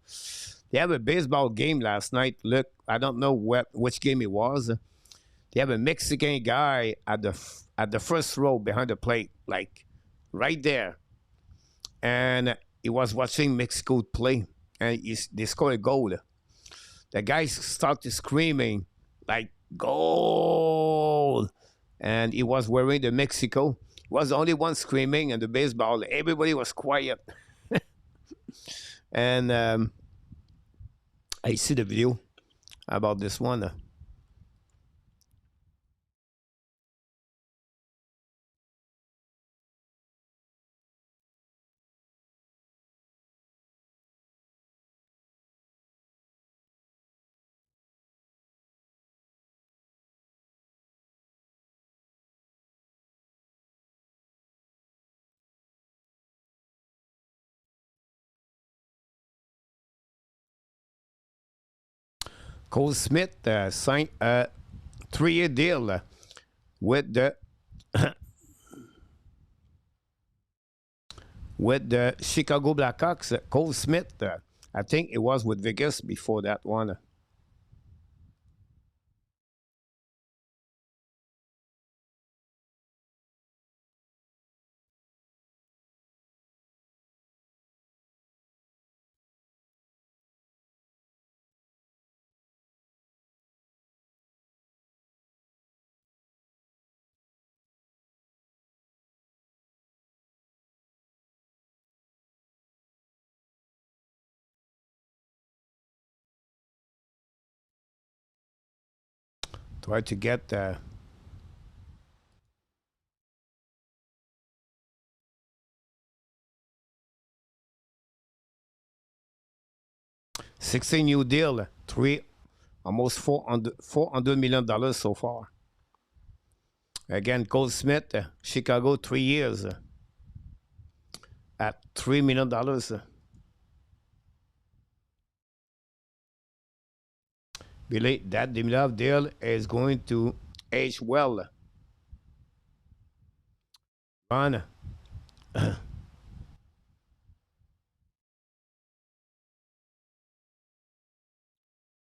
They have a baseball game last night. Look, I don't know which game it was. They have a Mexican guy at the first row behind the plate, like right there, and he was watching Mexico play, and they scored a goal. The guy started screaming like goal, and he was wearing the Mexico. He was the only one screaming, and the baseball. Everybody was quiet, and I see the video about this one. 'Cole Smith signed a 3-year deal with the with the Chicago Blackhawks. Cole Smith, I think it was with Vegas before that one. Try to get 16 new deal, almost $400 million so far. Again, Cole Smith, Chicago, 3 years at $3 million. Billy, that Demilov deal is going to age well. Ron,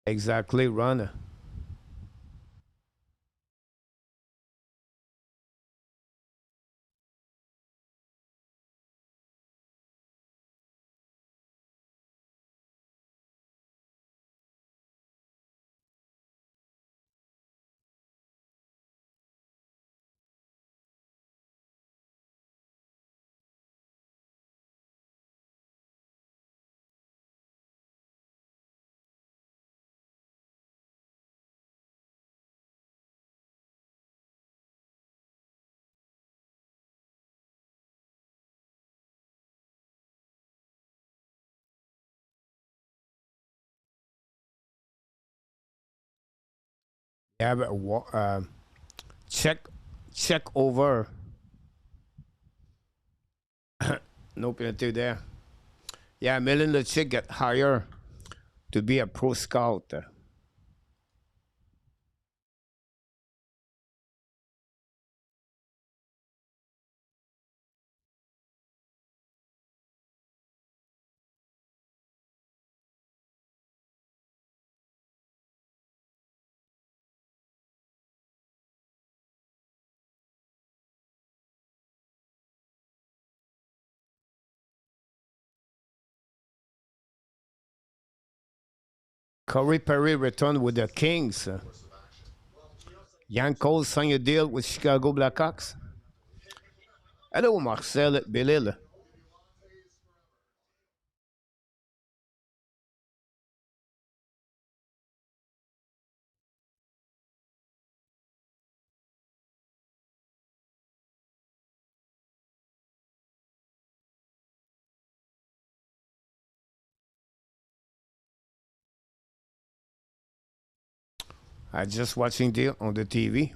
exactly, Ron. have check check over. No penalty there. Yeah, Millen Lucic got hired to be a pro scout. Corey Perry returned with the Kings. Jan Cole signed a deal with Chicago Blackhawks. Hello, Marcel Bellil. I just watching deal on the TV.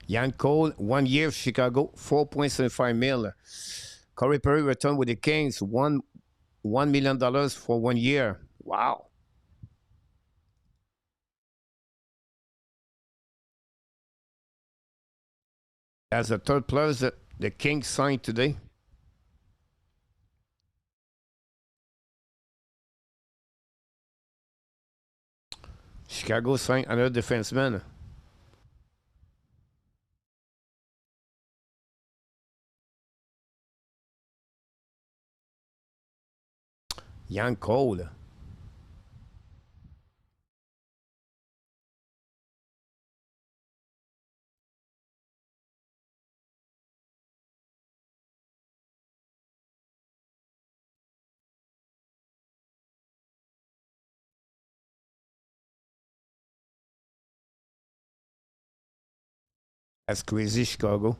Jan Cole, 1 year, Chicago, 4.75 mil. Corey Perry returned with the Kings, $1 million for 1 year. Wow. As a third player that the Kings signed today. Chicago signed another defenseman. Jan Cole. That's crazy, Chicago.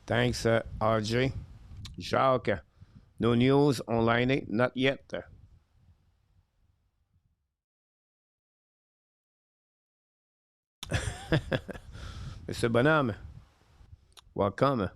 Thanks, RJ. Jacques. No news online, not yet. Mr. Bonhomme, welcome.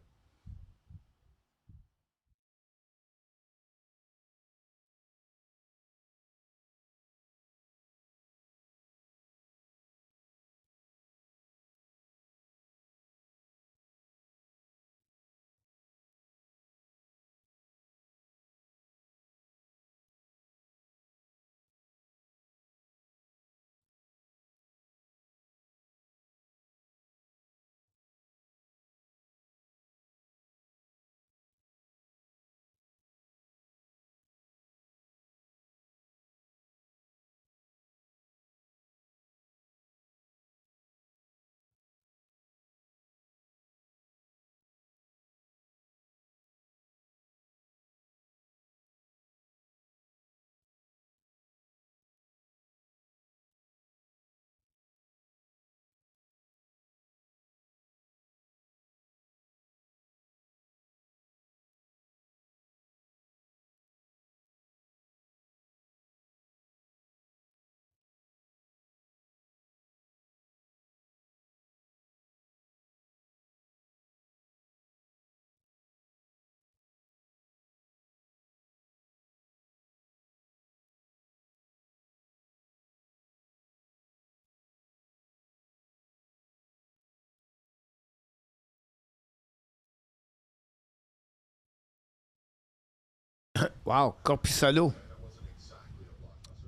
Wow, Corpusalo.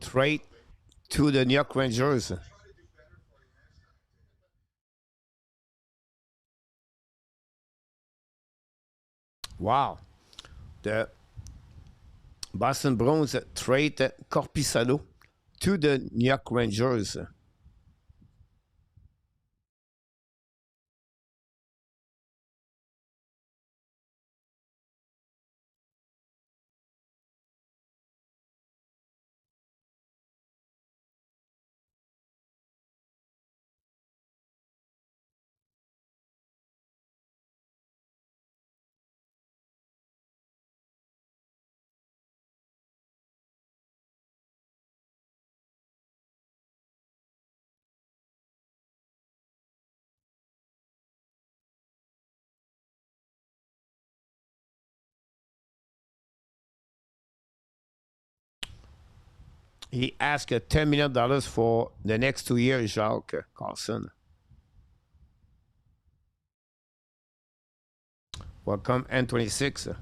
Trade to the New York Rangers. Wow. The Boston Bruins trade Corpusalo to the New York Rangers. He asked $10 million for the next 2 years, Jacques Carlson. Welcome, N26.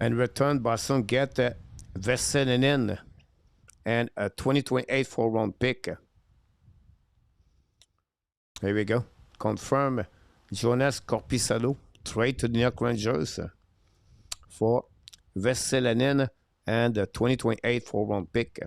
In return, Boston get Vesselinen and a 2028 4-round pick. Here we go. Confirm Jonas Corpissalo trade to the New York Rangers for Vesselinen and a 2028 4-round pick.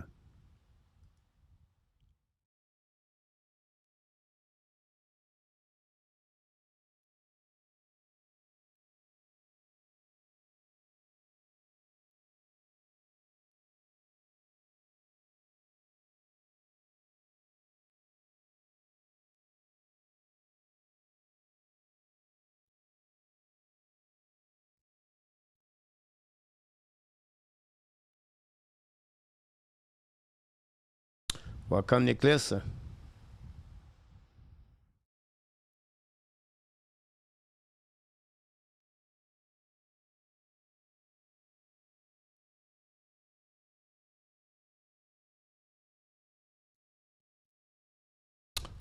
Welcome, Nicholas.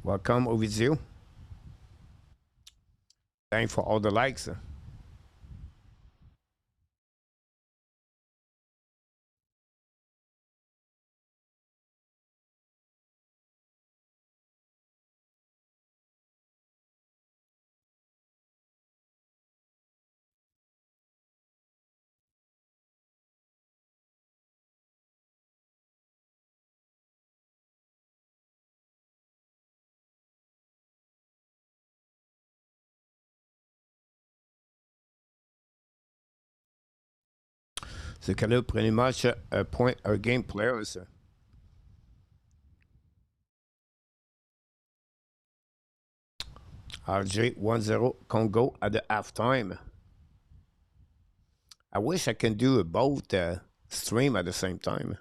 Welcome, Ovidio. Thanks for all the likes. Ce cas-là, prenez match un point, un game players. RJ 1-0 Congo at the halftime. I wish I can do both stream at the same time.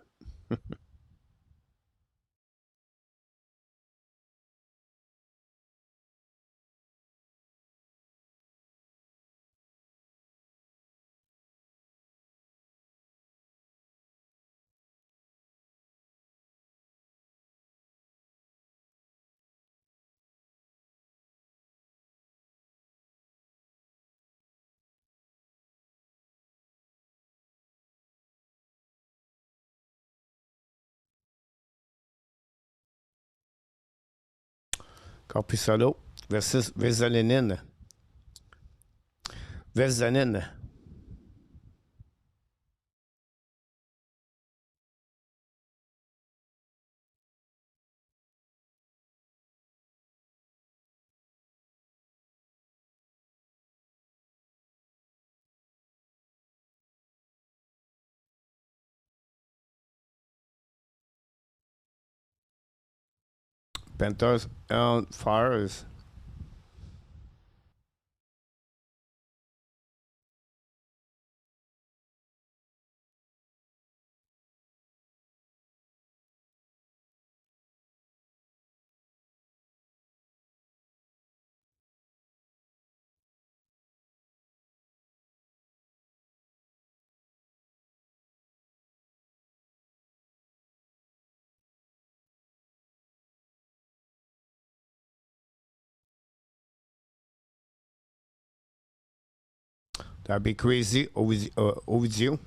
Corpusalo versus Vezanin. Vezanin. Panthers on Fires. That'd be crazy. Ovidio.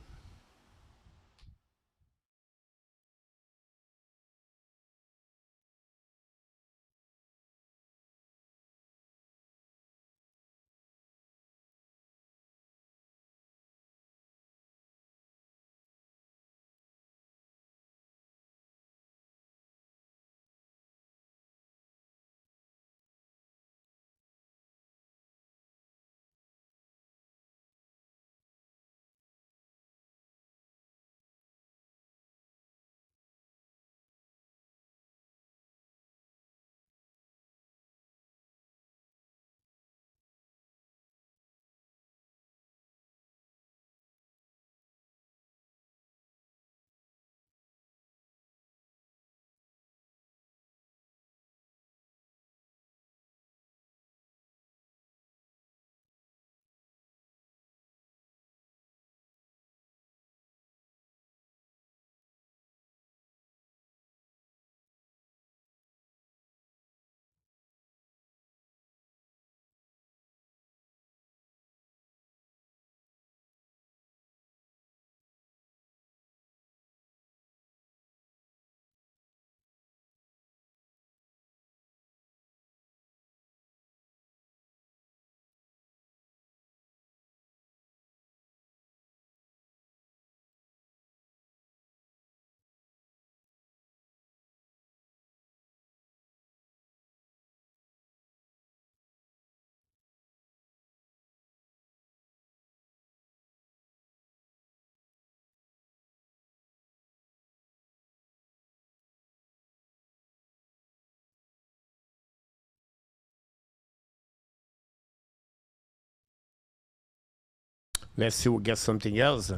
Let's see we get something else.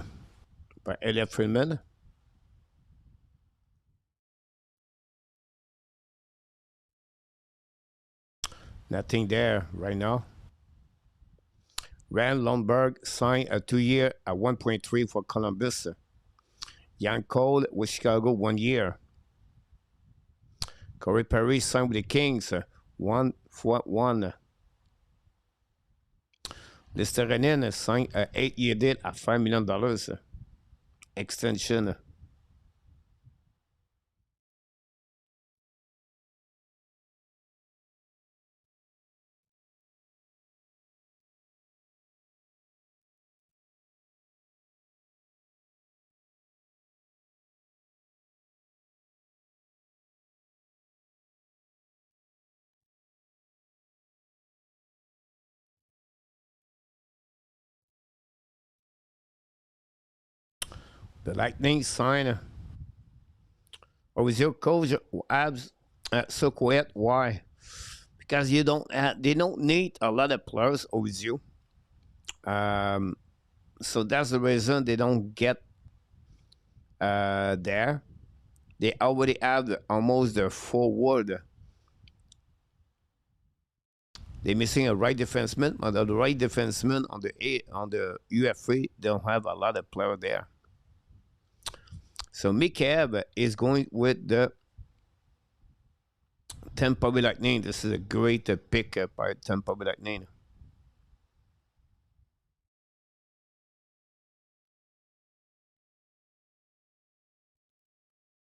By Elliot Friedman. Nothing there right now. Rand Lundberg signed a 2 year at 1.3 for Columbus. Jan Cole with Chicago 1 year. Corey Perry signed with the Kings 1 for 1. Listerinen signed an 8 year deal at $5 million extension. The Lightning signed your coach Habs so quiet. Why? Because they don't need a lot of players with you. Um, so that's the reason they don't get there. They already have almost the forward. They're missing a right defenseman, but the right defenseman on the UFA don't have a lot of player there. So Mikheyev is going with the Tampa Bay Lightning. This is a great pick by Tampa Bay Lightning.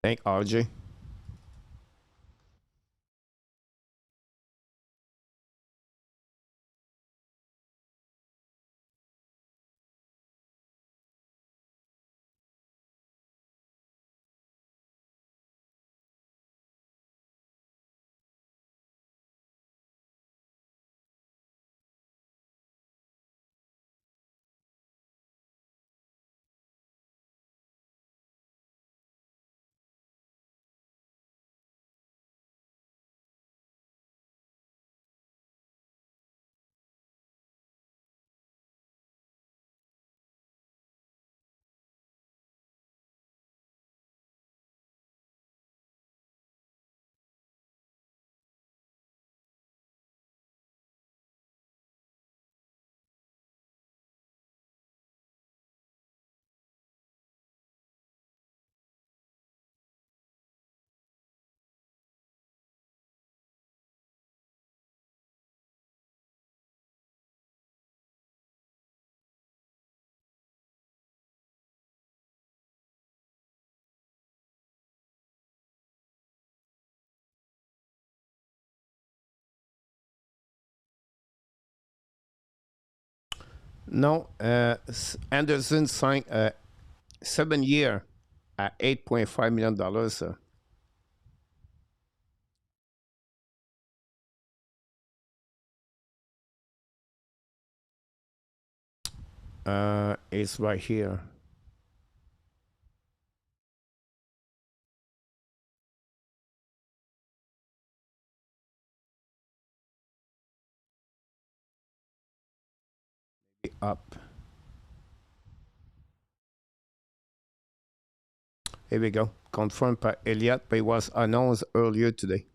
Thank RJ. No, Anderson signed a 7 year at $8.5 million. It's right here. Up. Here we go. Confirmed by Elliott, but it was announced earlier today.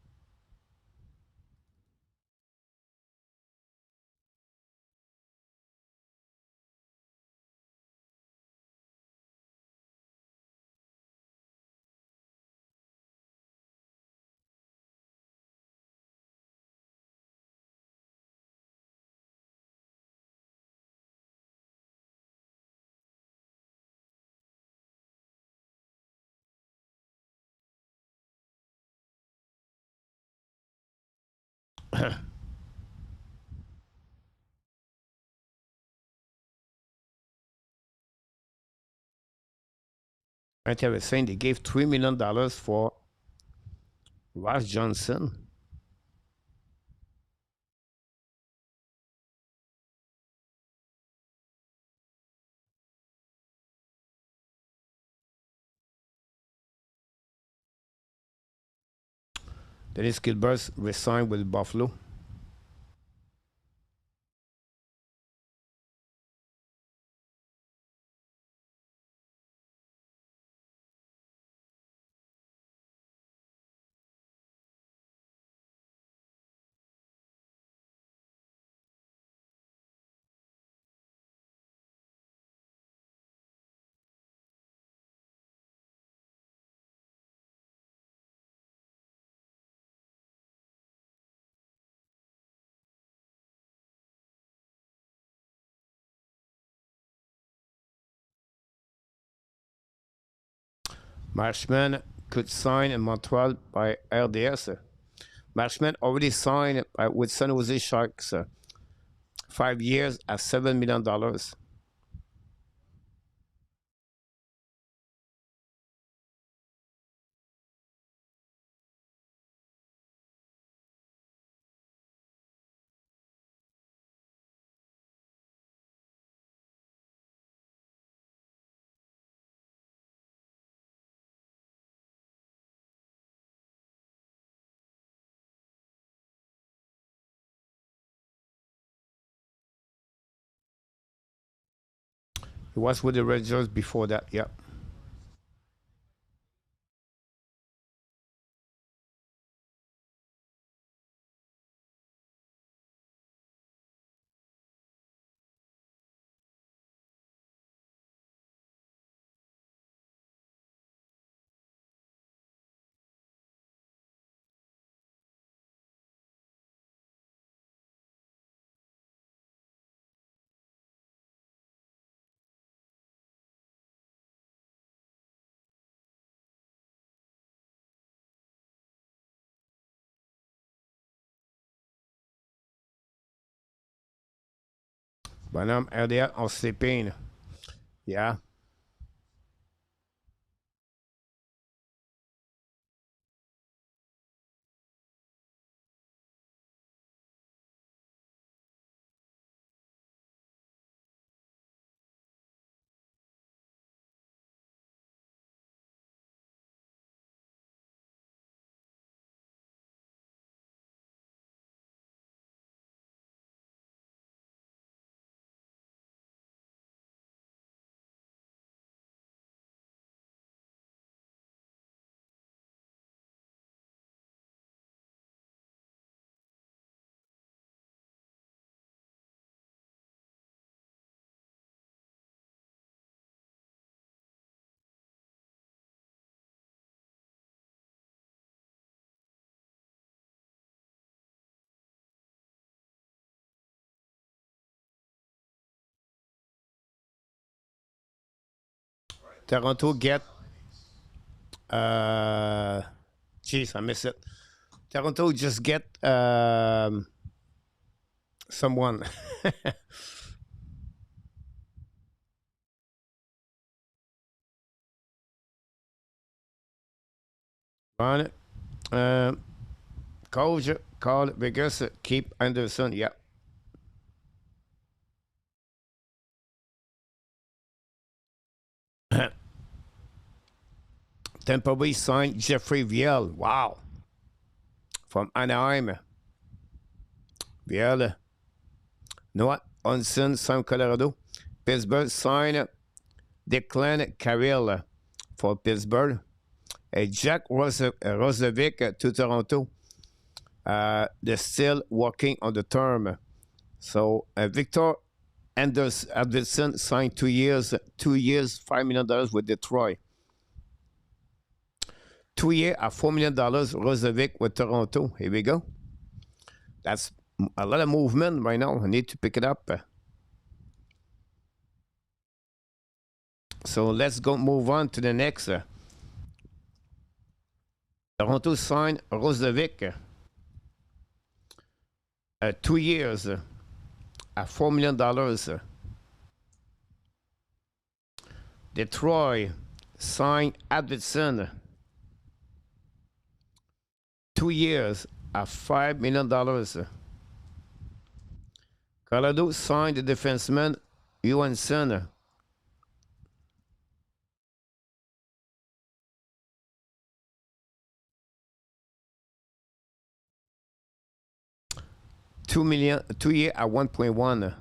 Right, I was saying they gave $3 million for Ross Johnson. Dennis Gilbert resigned with Buffalo. Marshman could sign in Montreal by RDS. Marshman already signed with San Jose Sharks 5 years at $7 million. He was with the Rangers before that. Yeah. Bonhomme RDA en sleeping. Yeah. Toronto get. Jeez, I missed it. Toronto just get someone. On it. Coach, call it Vegas. Keep Anderson. Yeah. Tampa Bay signed Jeffrey Viel. Wow. From Anaheim. Viel. Noah Onson signed Colorado. Pittsburgh signed Declan Carrill for Pittsburgh. Jack Rozovic to Toronto. They're still working on the term. So Victor Anderson signed 2 years, $5 million with Detroit. 2 years at $4 million. Rozovic with Toronto. Here we go. That's a lot of movement right now. I need to pick it up. So let's go move on to the next. Toronto signed Rozovic. 2 years at $4 million. Detroit signed Davidson. 2 years at $5 million. Colorado signed the defenseman Johansson. $2 million, 2 years at 1.1.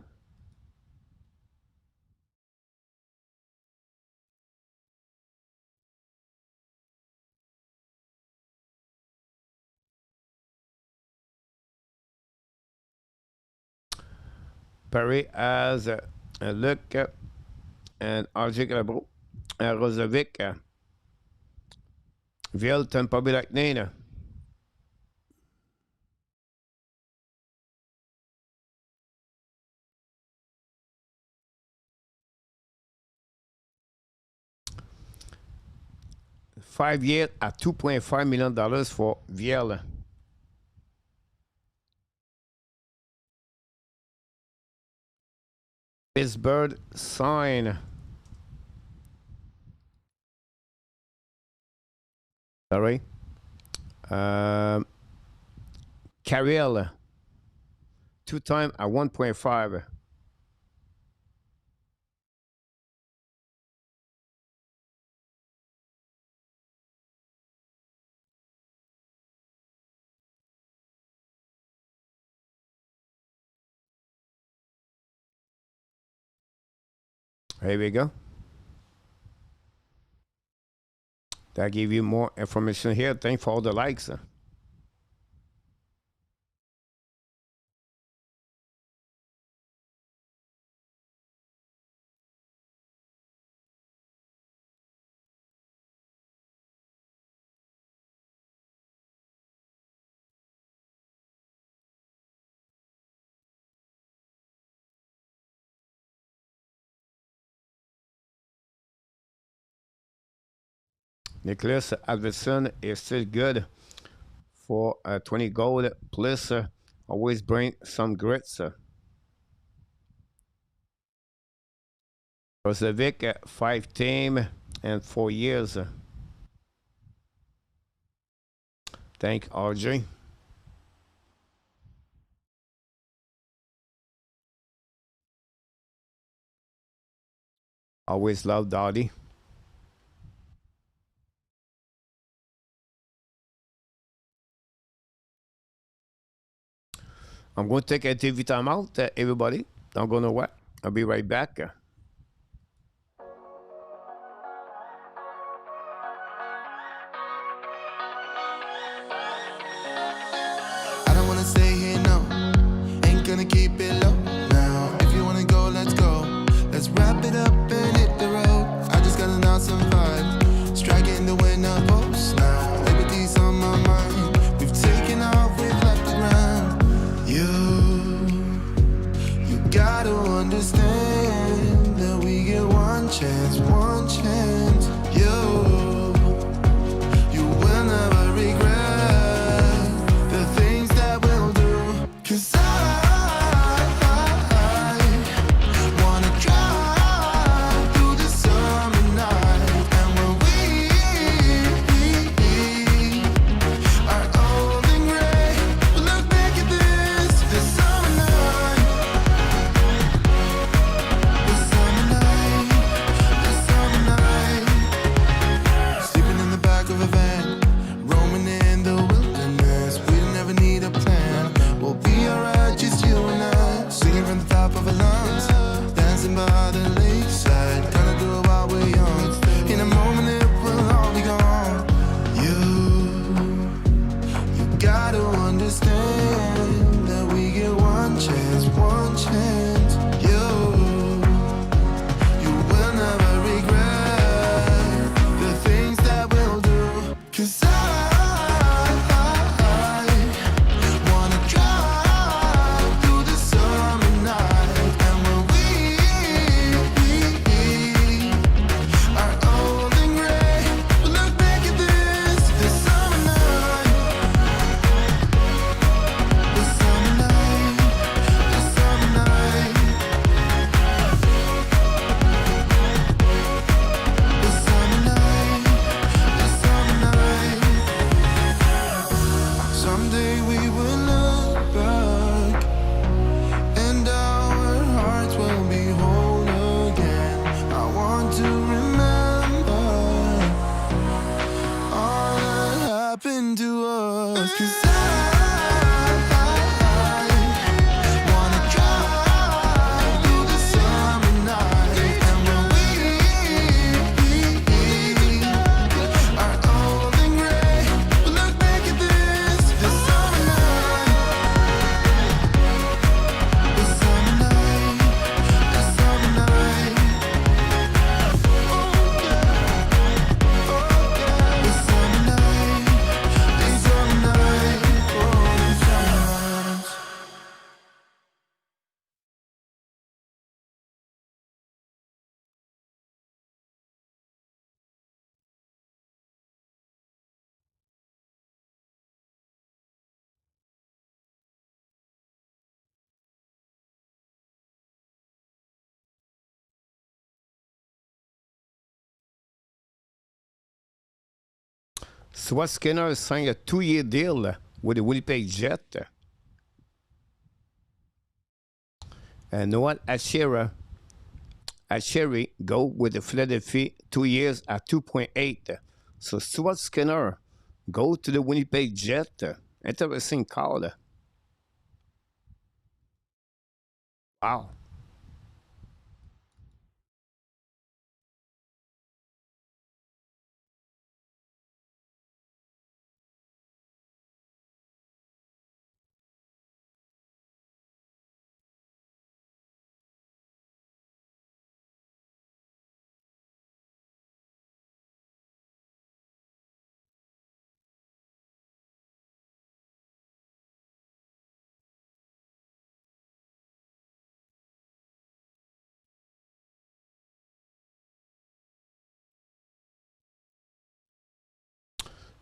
Perry has Luc and RJ Grabo. Rozovic. Viel Tampa Bay Lightning. 5 years at $2.5 million for Viel. Pittsburgh sign. Sorry. Carriel. 2 times at 1.5. Here we go. That give you more information here. Thanks for all the likes. Nicholas Alverson is still good for 20 goal plus. Always bring some grits. Rozovic, 5 team and 4 years. Thank RJ. Always love Dottie. I'm going to take a TV timeout, everybody. Don't go nowhere. I'll be right back. I don't wanna stay here, no. Ain't gonna keep it low now. If you wanna go, let's go. Let's wrap it up and hit the road. I just got an awesome vibe. Striking the winner post now. Liberty's on my mind. We've taken off, we've left the ground. You gotta understand that we get one chance, one chance. You will never regret the things that we'll do. 'Cause I wanna drive through the summer night. And when we are old and gray, we'll look back at this summer night. This summer night, this summer night. Sleeping in the back of a van, roaming in the wilderness. We don't ever need a plan. We'll be alright, just you and I. Singing from the top of our lungs, dancing by the lakeside. Gonna do it while we're young. In a moment it will all be gone. You gotta understand that we get one chance, one chance. You will never regret the things that we'll do. 'Cause I wanna drive through the summer night. And when we are old and gray, we'll look back at this summer night. This summer night, this summer night. This summer night, this summer night. Someday we will look back and our hearts will be whole again. I want to remember all that happened to us. 'Cause I wanna drive through the summer night. And when we are old and gray, we'll look back at this summer night. This summer night, this summer night. Oh yeah, this summer night, this summer night. Soit Skinner signed a 2-year deal with the Winnipeg Jet. And Noah Acheri go with the Philadelphia 2 years at 2.8. So Stuart Skinner go to the Winnipeg Jet. Interesting call. Wow.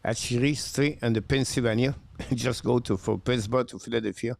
Acheri stay in the Pennsylvania. Just go to from Pittsburgh to Philadelphia.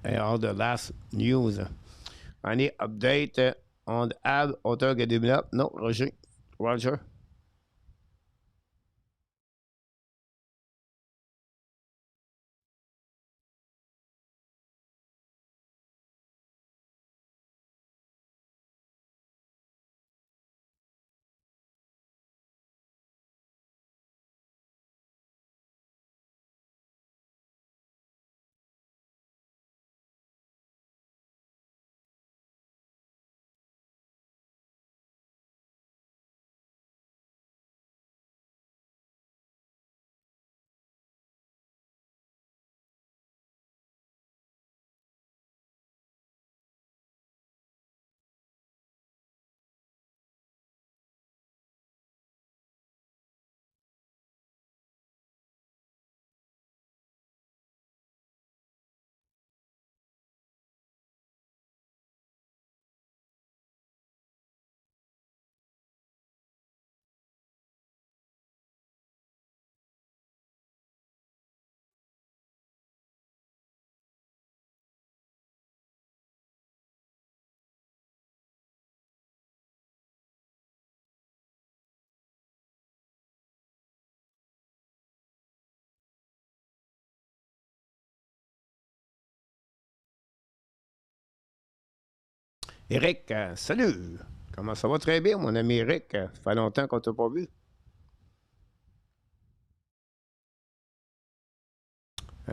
Et all the last news. Any update on the Habs auteur get developed? No, Roger. Roger. Eric, salut. Comment ça va? Très bien, mon ami Eric. Ça fait longtemps qu'on t'a pas vu.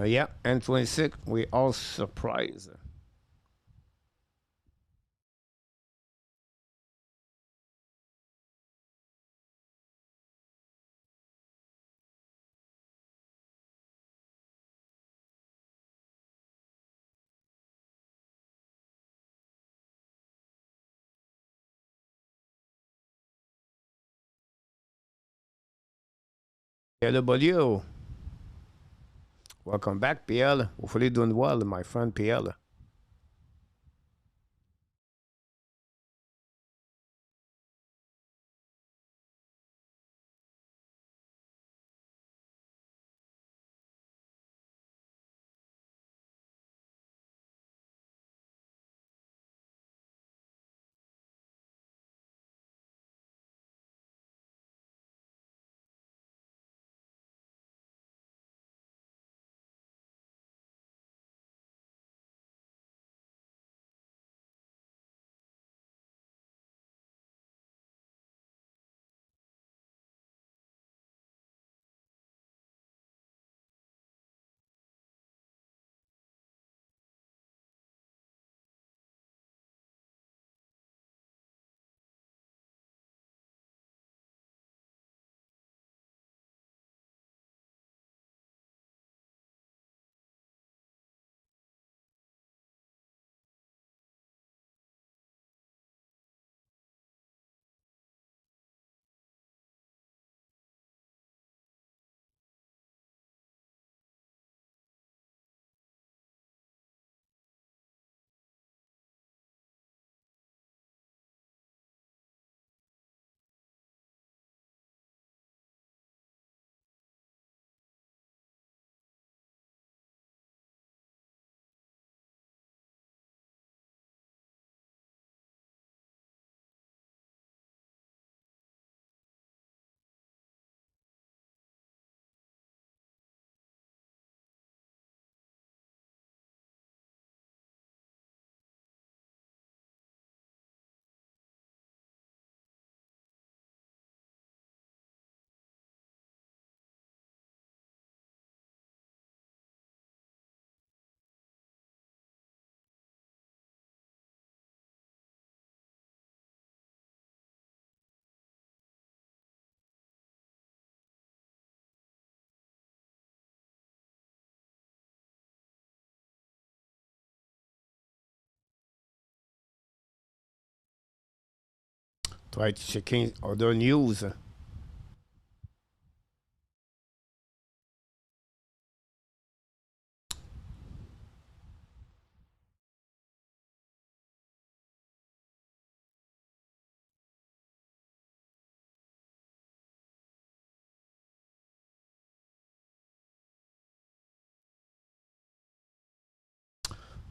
Yeah, N26, we all surprised. Hello, Bolio. Welcome back, PL. Hopefully doing well, my friend PL. Try to checking other news.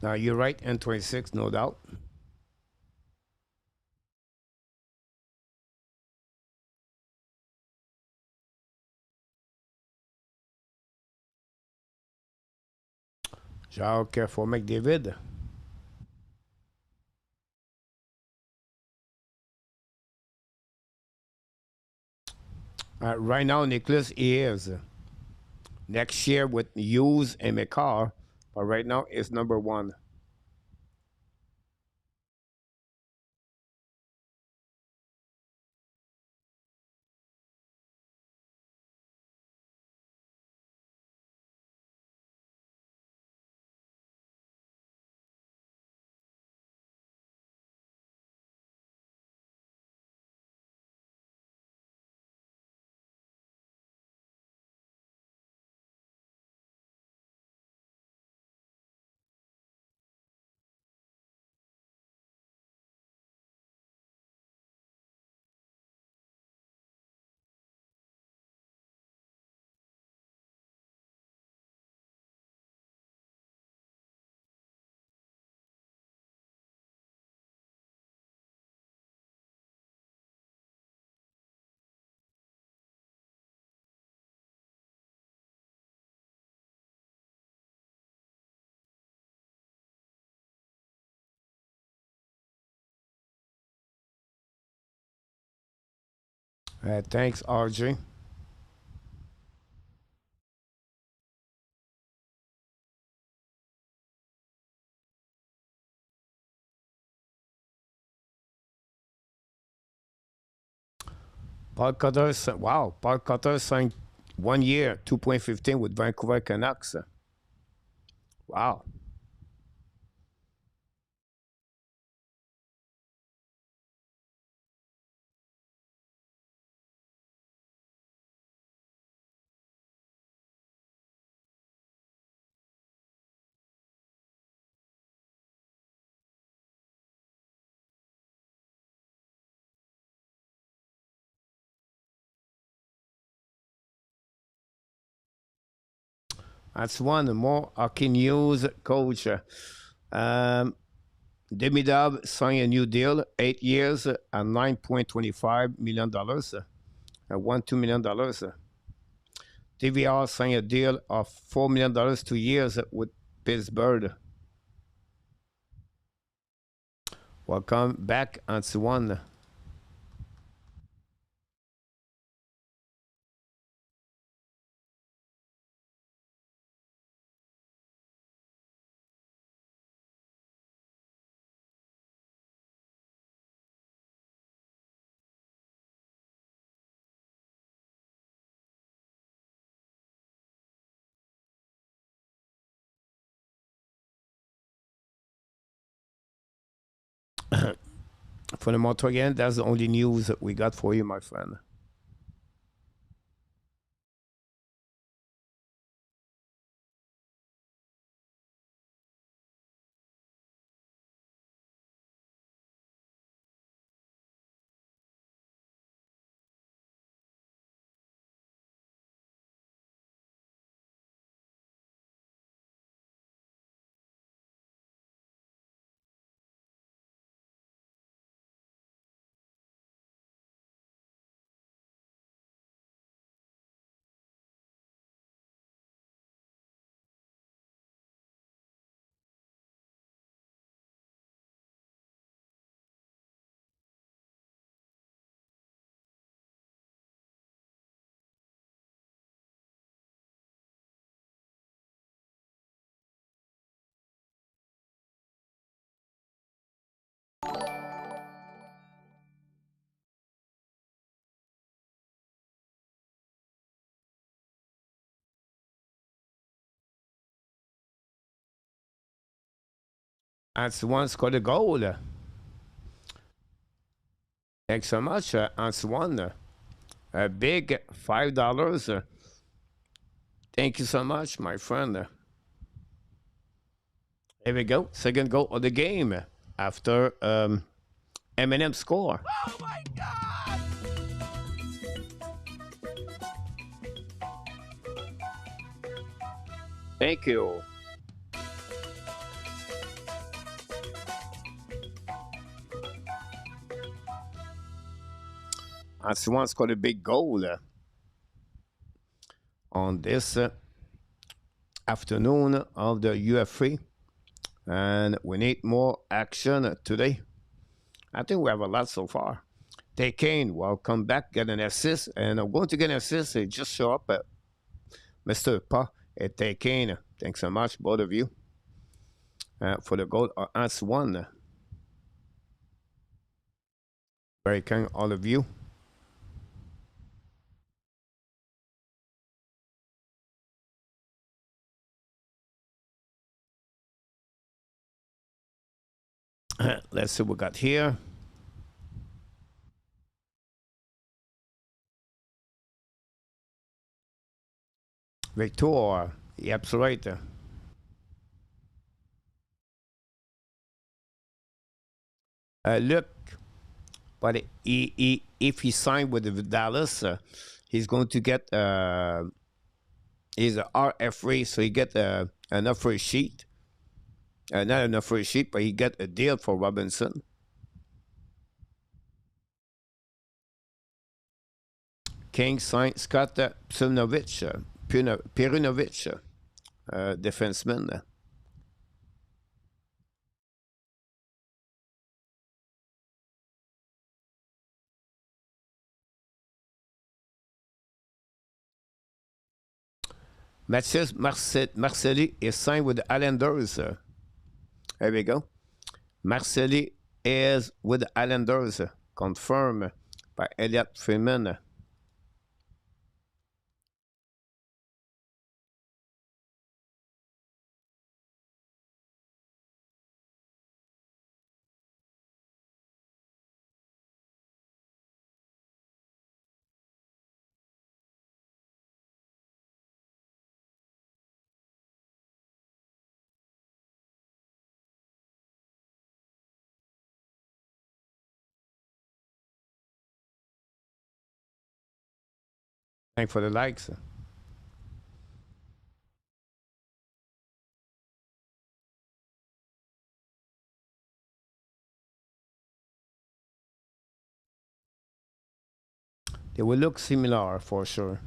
Now, you're right, N26, no doubt. Jacques for McDavid. Right now, Nicholas is next year with Hughes and McCarr, but right now it's number one. Thanks, RJ. Paul Cutter, wow, Paul Cutter signed 1 year, 2.15 with Vancouver Canucks. Wow. That's one more hockey news, coach. Demidov signed a new deal, 8 years at $9.25 million, $1.2 million. TVR signed a deal of $4 million, 2 years with Pittsburgh. Welcome back, Antoine. For the Montreal, that's the only news that we got for you, my friend. Antoine scored a goal. Thanks so much, Antoine. A big $5. Thank you so much, my friend. Here we go. Second goal of the game after Eminem score. Oh my God! Thank you. Antoine scored a big goal on this afternoon of the UF3. And we need more action today. I think we have a lot so far. Tay Kane will come back, get an assist, and I'm going to get an assist. Just show up, Mr. Pa and Tay Kane. Thanks so much, both of you, for the goal. Antoine. Very kind, all of you. Let's see what we got here. Victor, yep, right. Look, but if he signed with the Dallas, he's going to get he's a RF3, so he get enough for his sheet. Not enough for his sheet, but he get a deal for Robinson. King signed Scott Perunovic, defenseman. Mathias Marcelli is signed with the Islanders. There we go. Marcelli is with the Islanders, confirmed by Elliot Freeman. Thanks for the likes. They will look similar for sure.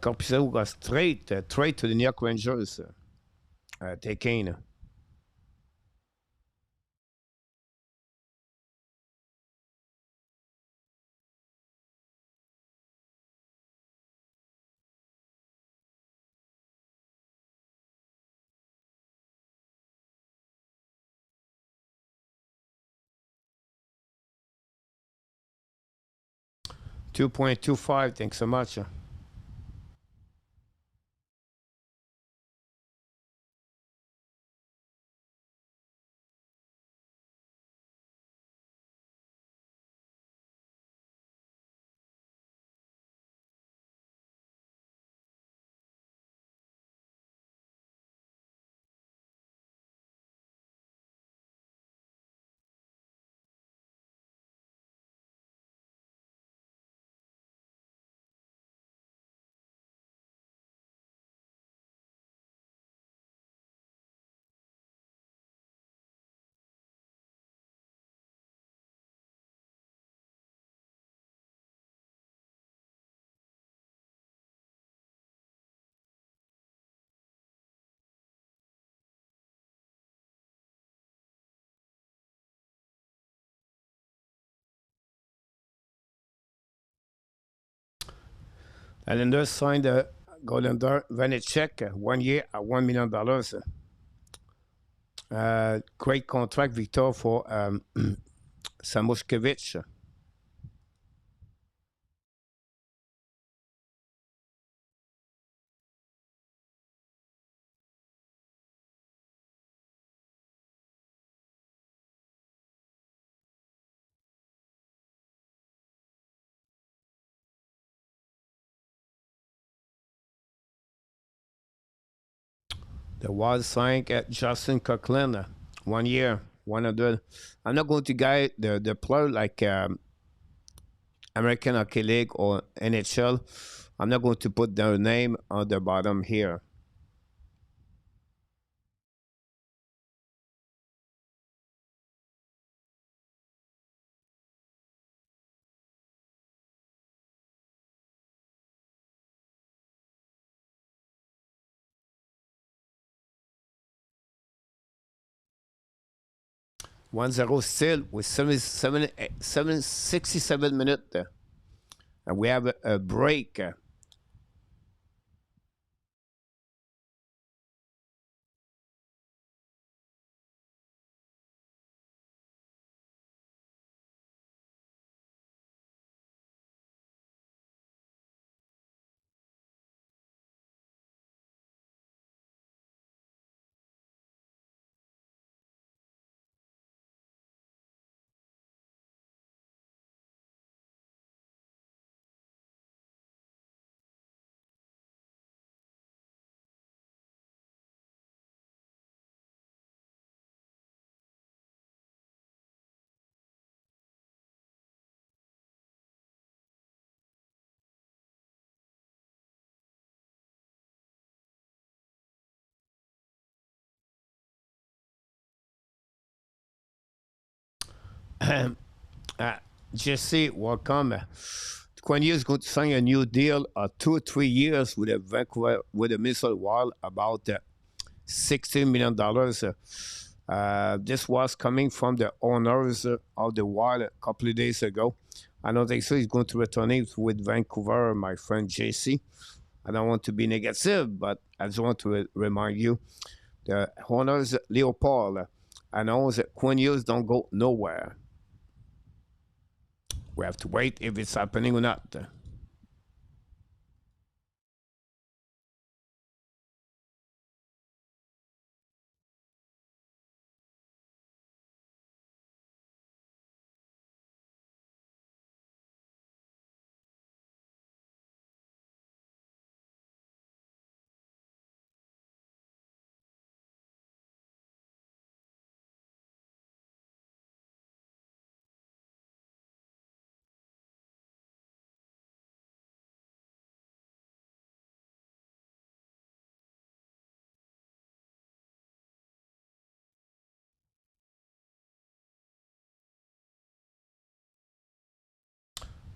Corpusel got straight to the New York Rangers. Taking 2.25. Thanks so much. Islanders signed a Golden Vanecek 1 year at $1 million. Great contract, Victor, for Samushkevich. The Wild signed at Justin Coughlin 1 year, 100. I'm not going to guide the player like American Hockey League or NHL. I'm not going to put their name on the bottom here. One zero still with 67 minutes. And we have a break. Jesse, welcome. Quinn is going to sign a new deal, 2 or 3 years with a Vancouver with a Missile Wild, about $16 million. This was coming from the owners of the Wild a couple of days ago. I don't think so. He's going to return it with Vancouver, my friend JC. I don't want to be negative, but I just want to remind you the owners, Leopold, announced that Quinn Hughes don't go nowhere. We have to wait if it's happening or not.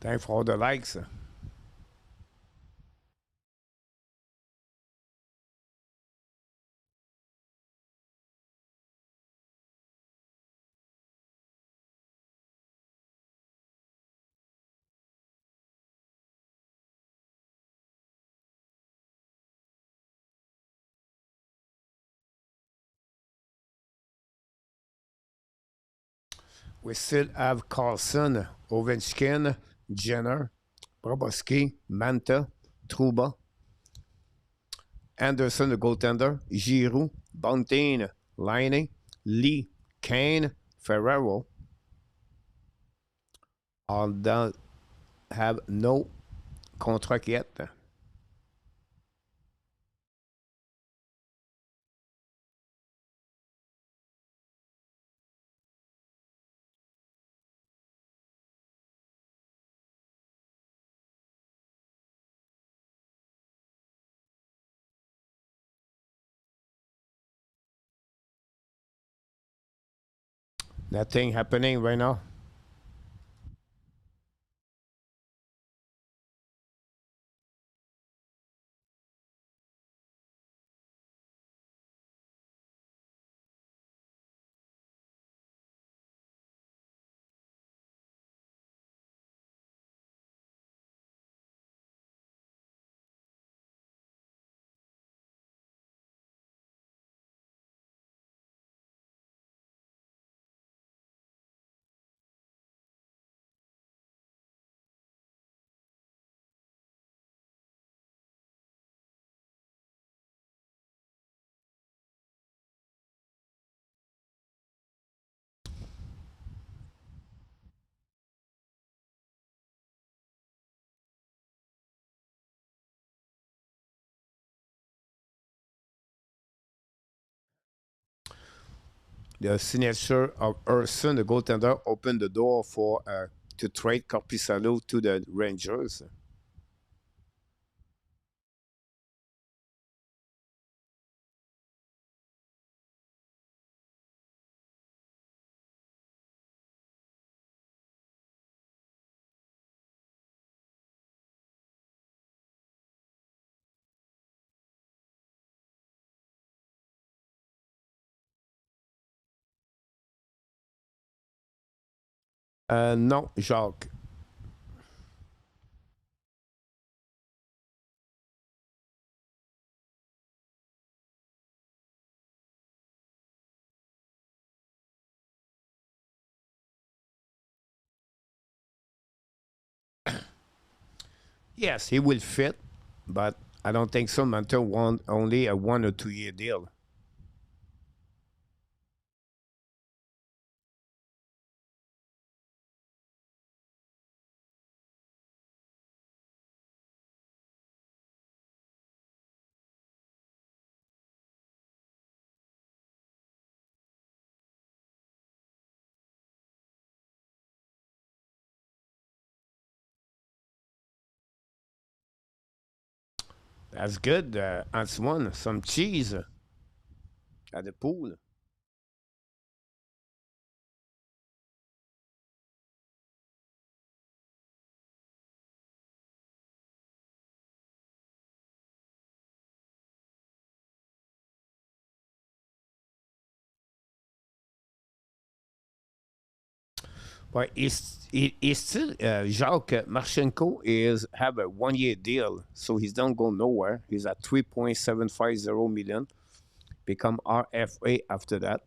Thanks for all the likes. We still have Carlson, Ovechkin, Jenner, Bobrovsky, Manta, Trouba, Anderson, the goaltender, Giroux, Bunting, Liney, Lee, Kane, Ferrero, all don't have no contract yet. Nothing happening right now. The signature of Urson, the goaltender, opened the door for to trade Corpissalo to the Rangers. Non, Jacques. Yes, he will fit, but I don't think so. Manta want only a 1 or 2 year deal. That's good. Antoine, some cheese at the pool. But he's still Jacques Marchenko is have a 1 year deal, so he's don't go nowhere. He's at 3.750 million. Become RFA after that.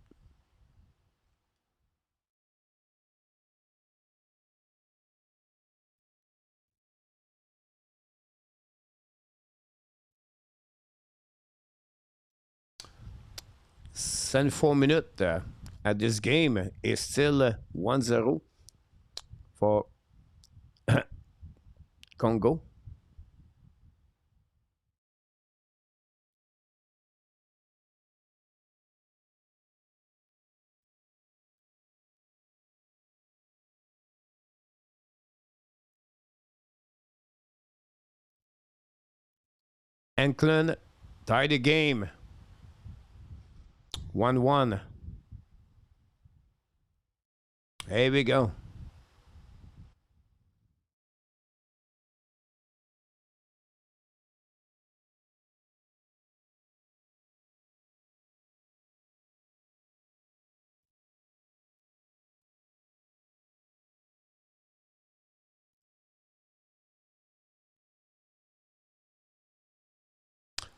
Send 4 minutes at this game is still 1-0 for Congo. Enklen tied the game 1-1. Here we go.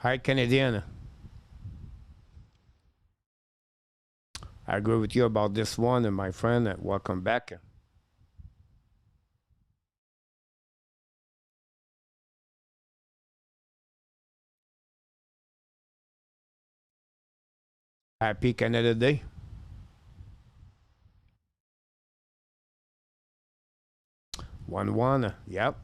Hi, Canadian. I agree with you about this one, and my friend. Welcome back. Happy Canada Day. 1-1. Yep.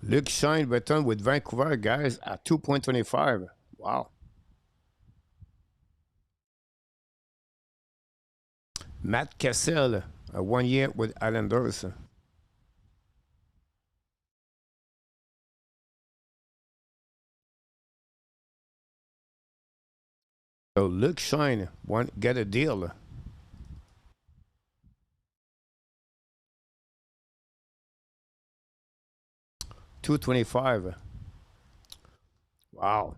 Luke Shine returned with Vancouver, guys, at 2.25. Wow. Matt Kessel, 1 year with Islanders. So Luke Shine, get a deal. 225. Wow.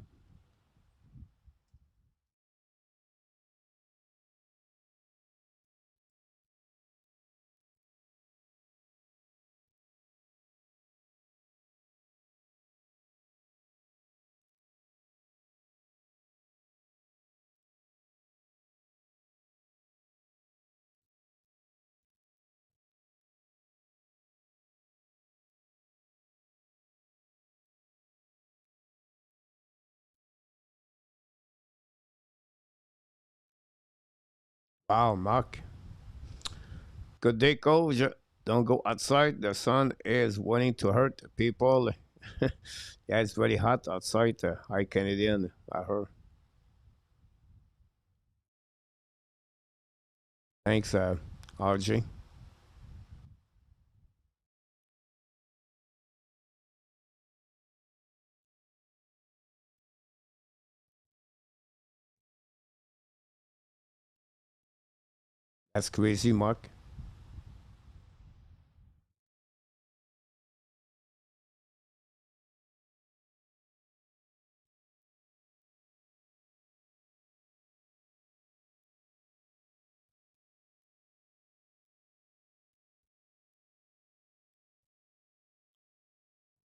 Wow, Mark. Good day, coach. Don't go outside. The sun is wanting to hurt people. Yeah, it's very hot outside. Hi, Canadian. I heard. Thanks, RG. That's crazy, Mark.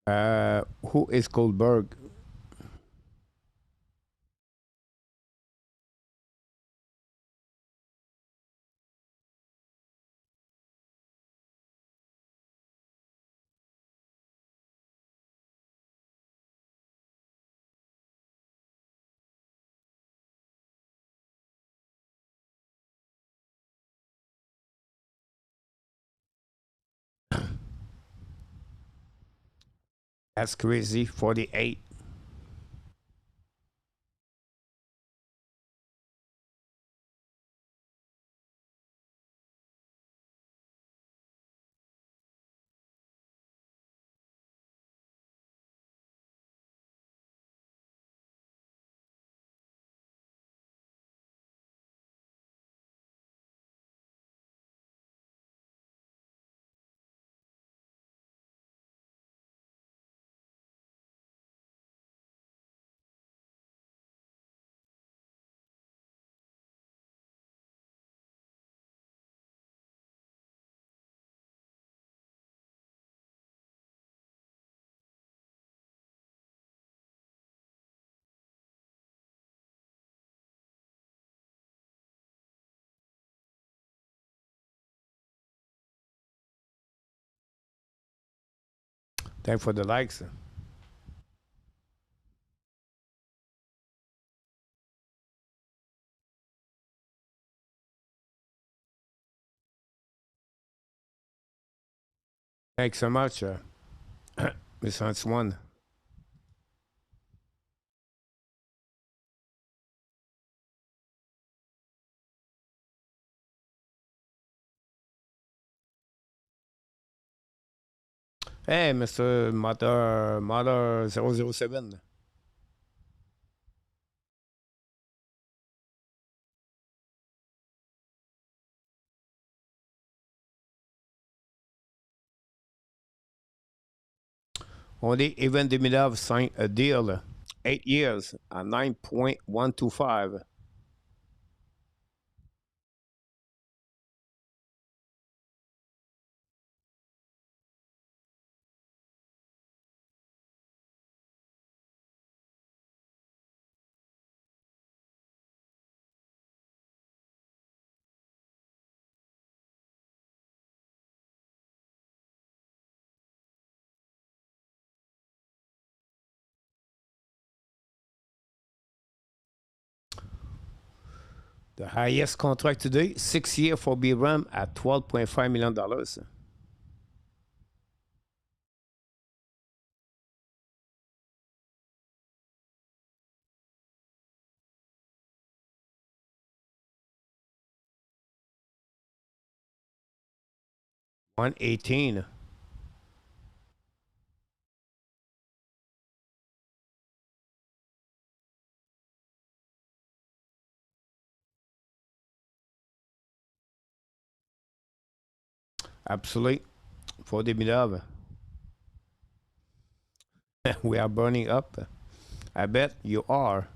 Who is Goldberg? That's crazy. 48. Thanks for the likes. Thanks so much, Miss Hunts One. Hey, Mr. Mother 007. Only even Demidov signed a deal, 8 years at 9.125. The highest contract today, 6 year for BRAM at $12.5 million. $118. Absolutely. For Demidov. We are burning up. I bet you are.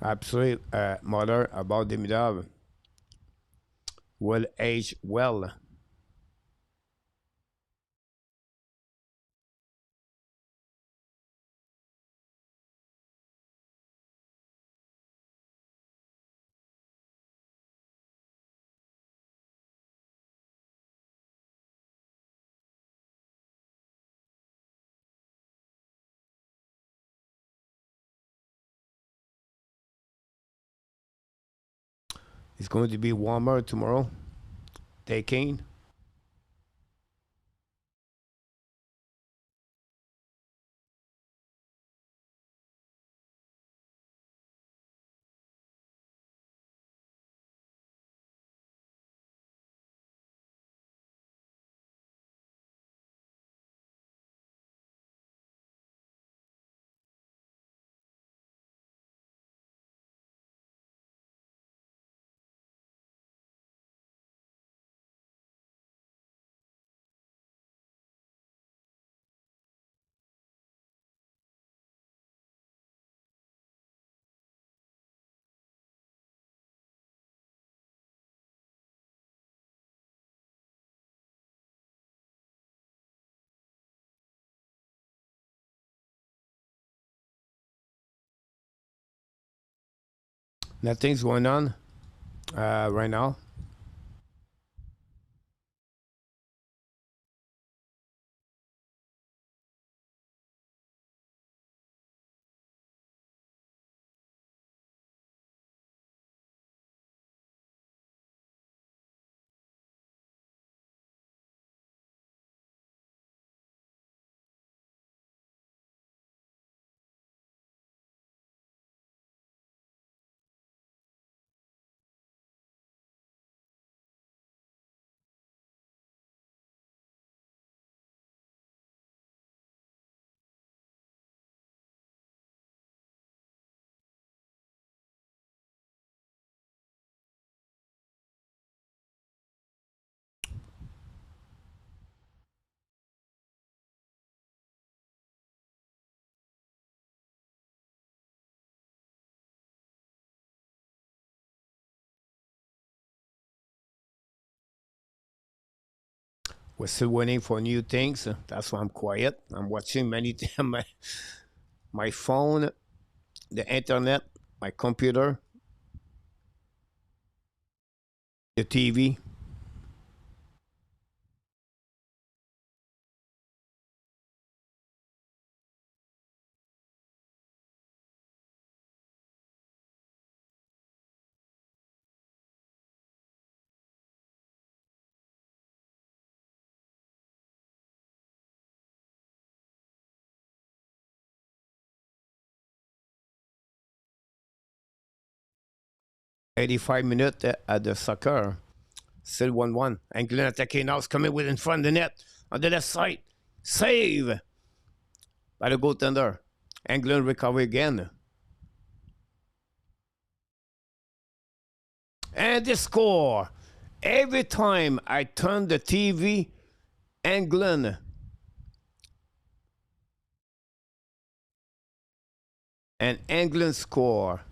Absolutely, Mother, about Demidov. Will age well. It's going to be warmer tomorrow. Taking. Nothing's going on right now. We're still waiting for new things. That's why I'm quiet. I'm watching many my phone. the internet, my computer, the TV. '85 minutes at the soccer. Still 1-1. England attacking now. It's coming with in front of the net. On the left side. Save by the goaltender. England recover again. And they score. Every time I turn the TV, England. And England score.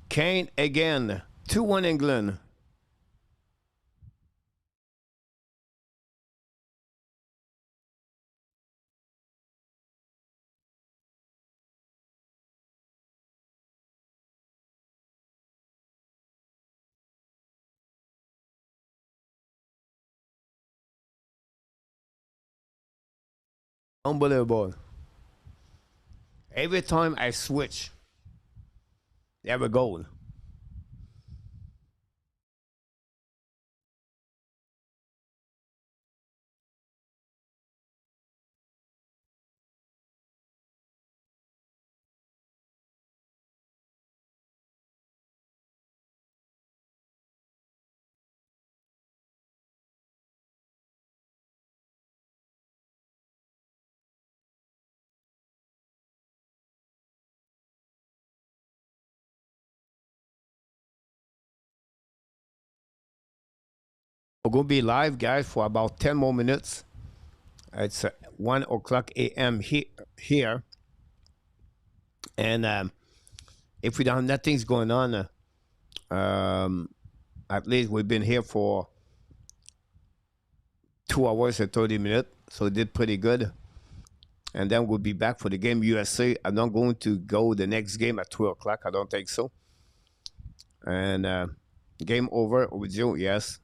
Kane again. 2-1 England. Unbelievable. Every time I switch, they have a goal. We're going to be live, guys, for about 10 more minutes. It's 1 o'clock a.m. here. And if we don't have nothing's going on, at least we've been here for 2 hours and 30 minutes. So it did pretty good. And then we'll be back for the game USA. I'm not going to go the next game at 2 o'clock. I don't think so. And game over with you, yes.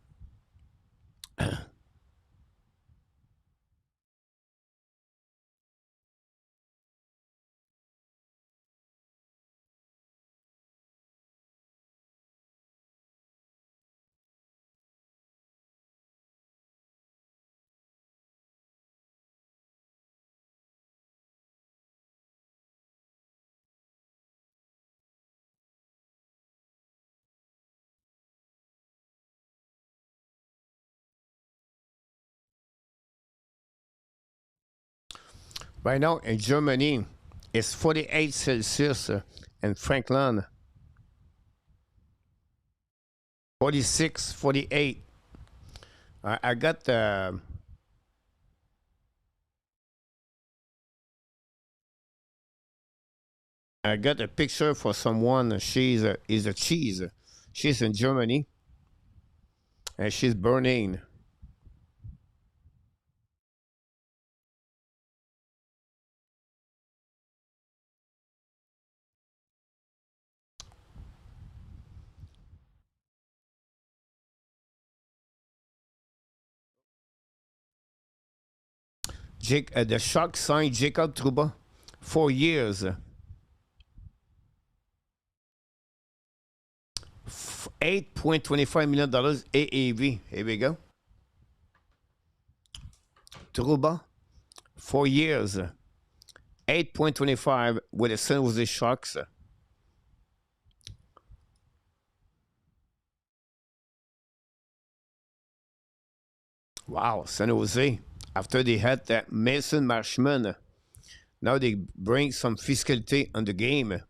Right now in Germany, it's 48 Celsius in Franklin. 46, 48. I got a picture for someone. She's is a cheese. She's in Germany, and she's burning. The Sharks signed Jacob Trouba 4 years. $8.25 million AAV. Here we go. Trouba, 4 years. 8.25 with the San Jose Sharks. Wow, San Jose. After they had that Mason Marshman, now they bring some physicality on the game.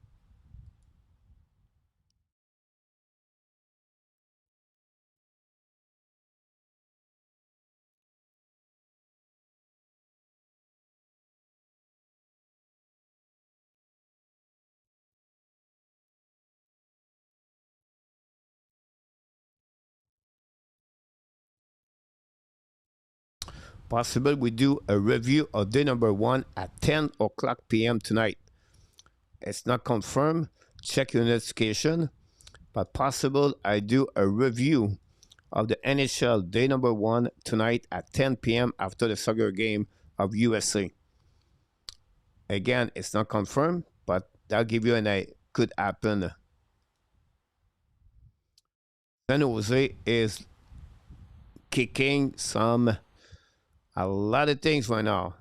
Possible we do a review of day number 1 at 10 o'clock p.m. tonight. It's not confirmed. Check your notification. But possible I do a review of the NHL day number 1 tonight at 10 p.m. after the soccer game of USA. Again, it's not confirmed, but that'll give you an idea. Could happen. San Jose is kicking a lot of things right now.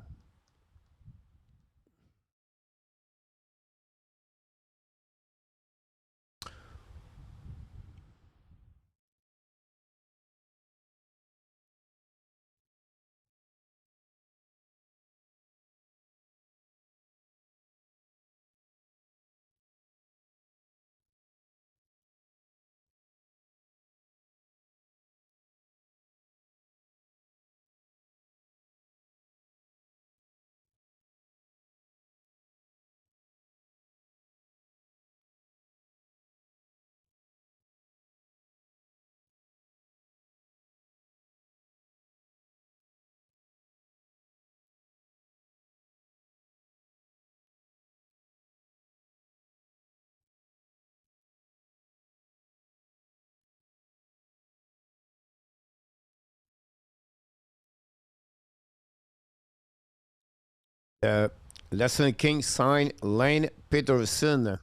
Uh, Lesson King signed Lane Peterson.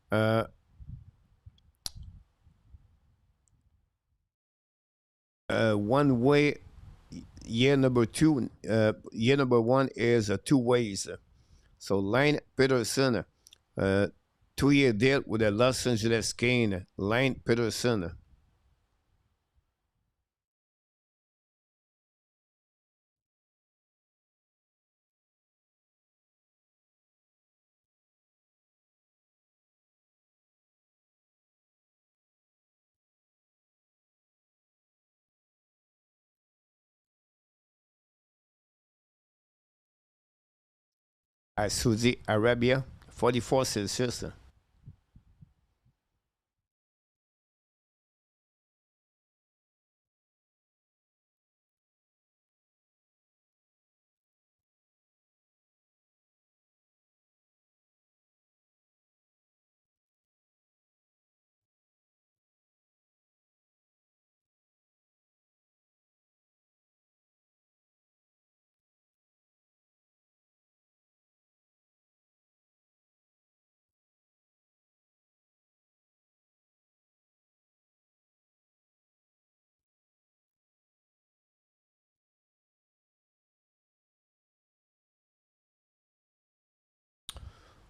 Uh, One way, year number two, year number one is 2 ways. So Lane Peterson, 2 year deal with the Los Angeles Kane. Lane Peterson. Saudi Arabia, 44 Celsius.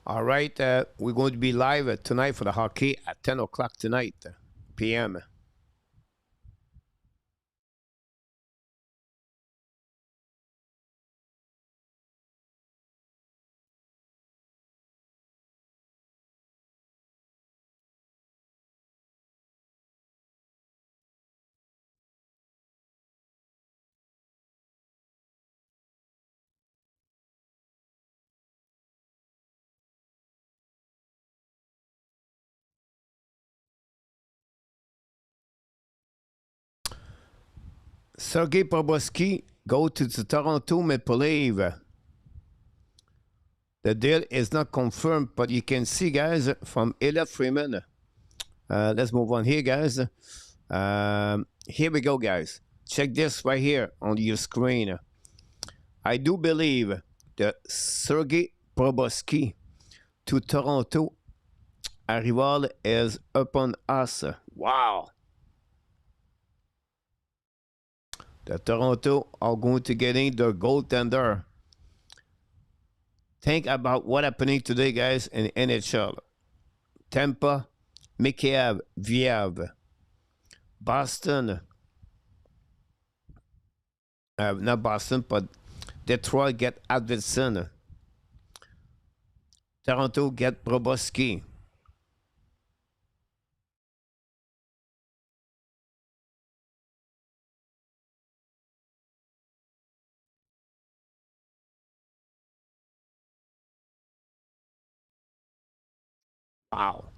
All right, we're going to be live tonight for the hockey at 10 o'clock tonight, p.m. Sergei Bobrovsky go to the Toronto Maple Leafs. The deal is not confirmed, but you can see, guys, from Elliot Freeman. Let's move on here, guys. Here we go, guys. Check this right here on your screen. I do believe that Sergei Bobrovsky to Toronto arrival is upon us. Wow. The Toronto are going to get in their goaltender. Think about what happening today, guys, in NHL. Tampa, Mikheyev, Viev. Boston, not Boston, but Detroit get Advilson. Toronto get Bobrovsky. Wow.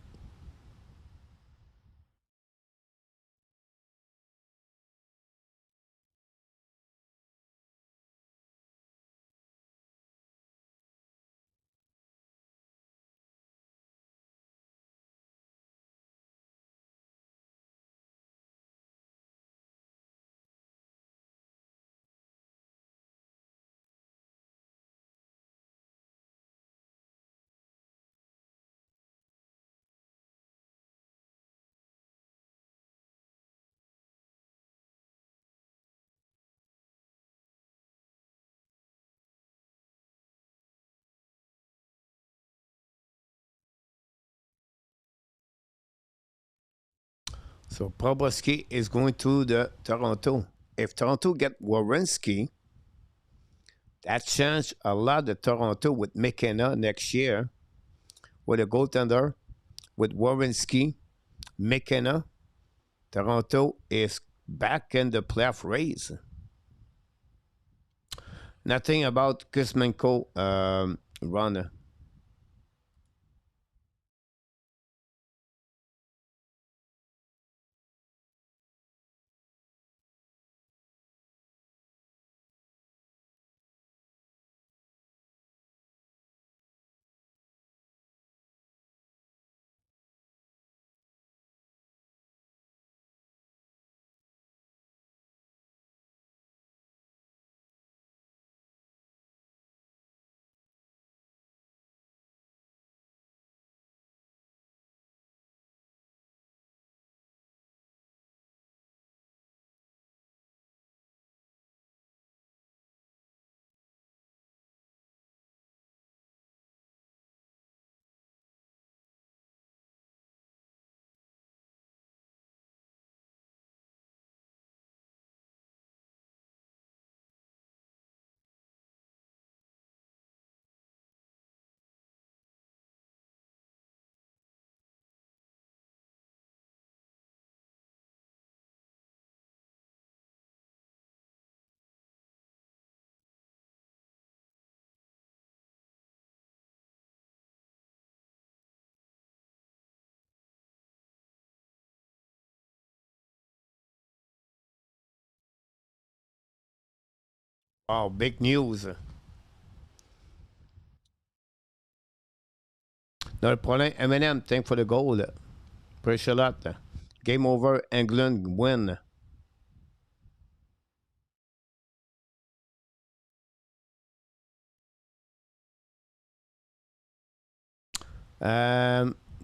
So Bobrovsky is going to the Toronto. If Toronto get Werenski, that changed a lot of Toronto with McKenna next year with a goaltender with Werenski, McKenna. Toronto is back in the playoff race. Nothing about Kuzmenko run. Wow, big news. Not a problem. Eminem, thank for the goal. Appreciate a lot. Game over. England win.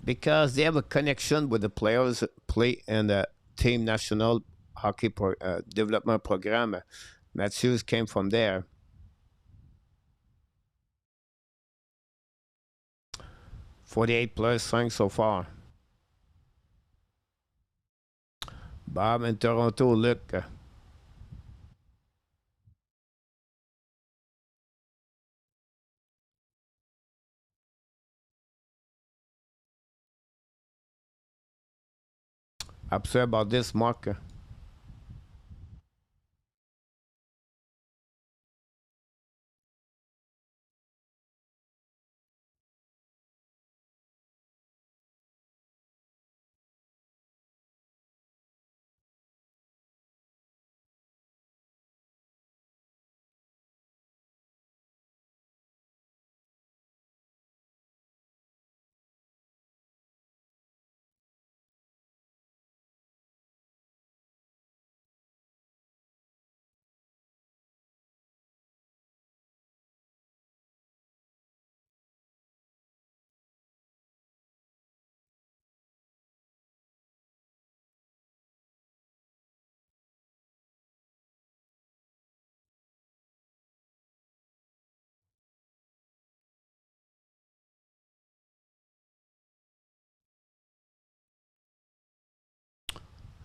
Because they have a connection with the players play in the team national hockey development program. Matthews came from there. 48 plus 5 so far. Bob in Toronto, look. Upset about this, Mark.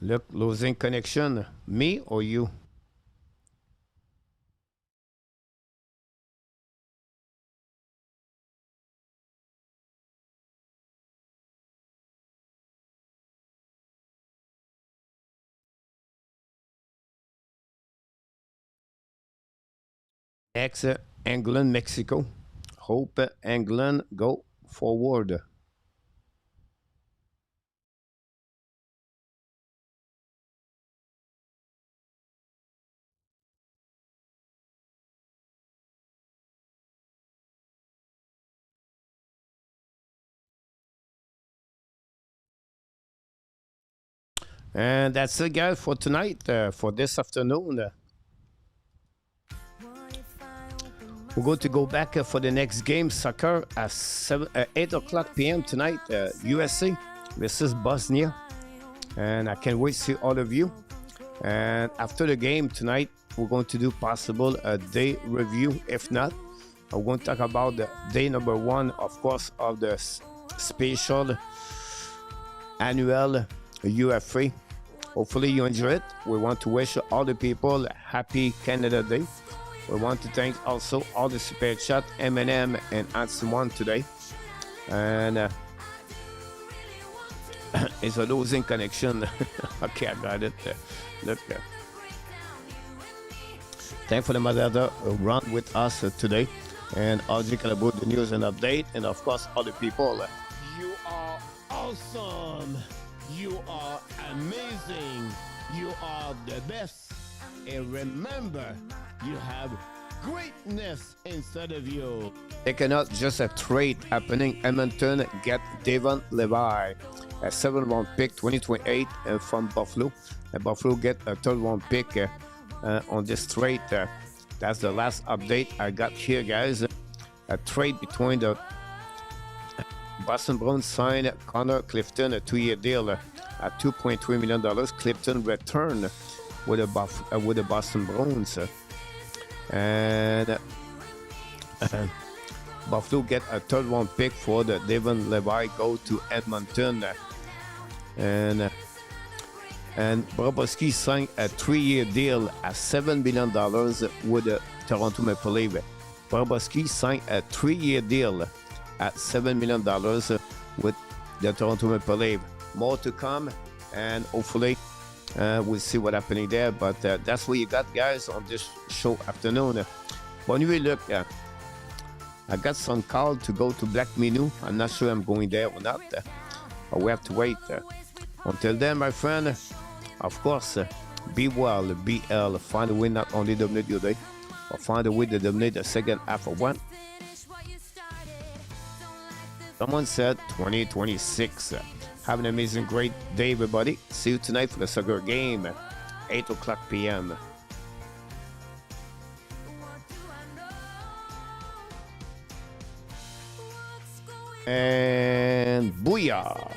Look, losing connection. Me or you? Ex England, Mexico. Hope England go forward. And that's it, guys, for tonight, for this afternoon. We're going to go back for the next game, soccer, at 8 o'clock p.m. tonight, USA. This is Bosnia. And I can't wait to see all of you. And after the game tonight, we're going to do possible a day review. If not, I'm going to talk about the day number 1, of course, of the special annual UFA Hopefully you enjoy it. We want to wish all the people a happy Canada Day. We want to thank also all the super chat, M&M and Ansimon today. And it's a losing connection. Okay, I got it. Look. Thanks for the moderator run with us today. And Audrey can about the news and update. And of course, all the people. You are awesome. You are amazing. You are the best. And remember, you have greatness inside of you. They cannot just a trade happening. Edmonton get Devon Levi, a 7th-round pick 2028 from Buffalo. And Buffalo get a 3rd-round pick on this trade. That's the last update I got here, guys. A trade between the Boston Bruins signed Connor Clifton, a 2-year deal at $2.3 million. Clifton returned with the Boston Bruins. And Buffalo get a 3rd-round pick for the Devon Levi, go to Edmonton. And Bobrovsky signed a 3-year deal at $7 million with the Toronto Maple Leafs. Bobrovsky signed a 3-year deal at $7 million with the Toronto Maple Leafs. More to come, and hopefully we'll see what's happening there. But that's what you got, guys, on this show afternoon. When we look, I got some call to go to Black Menu. I'm not sure I'm going there or not. But we have to wait. Until then, my friend, of course, be well, BL. Find a way not only dominate your day, but find a way to dominate the second half of one. Someone said 2026. Have an amazing, great day, everybody. See you tonight for the soccer game, 8 o'clock p.m. And booyah!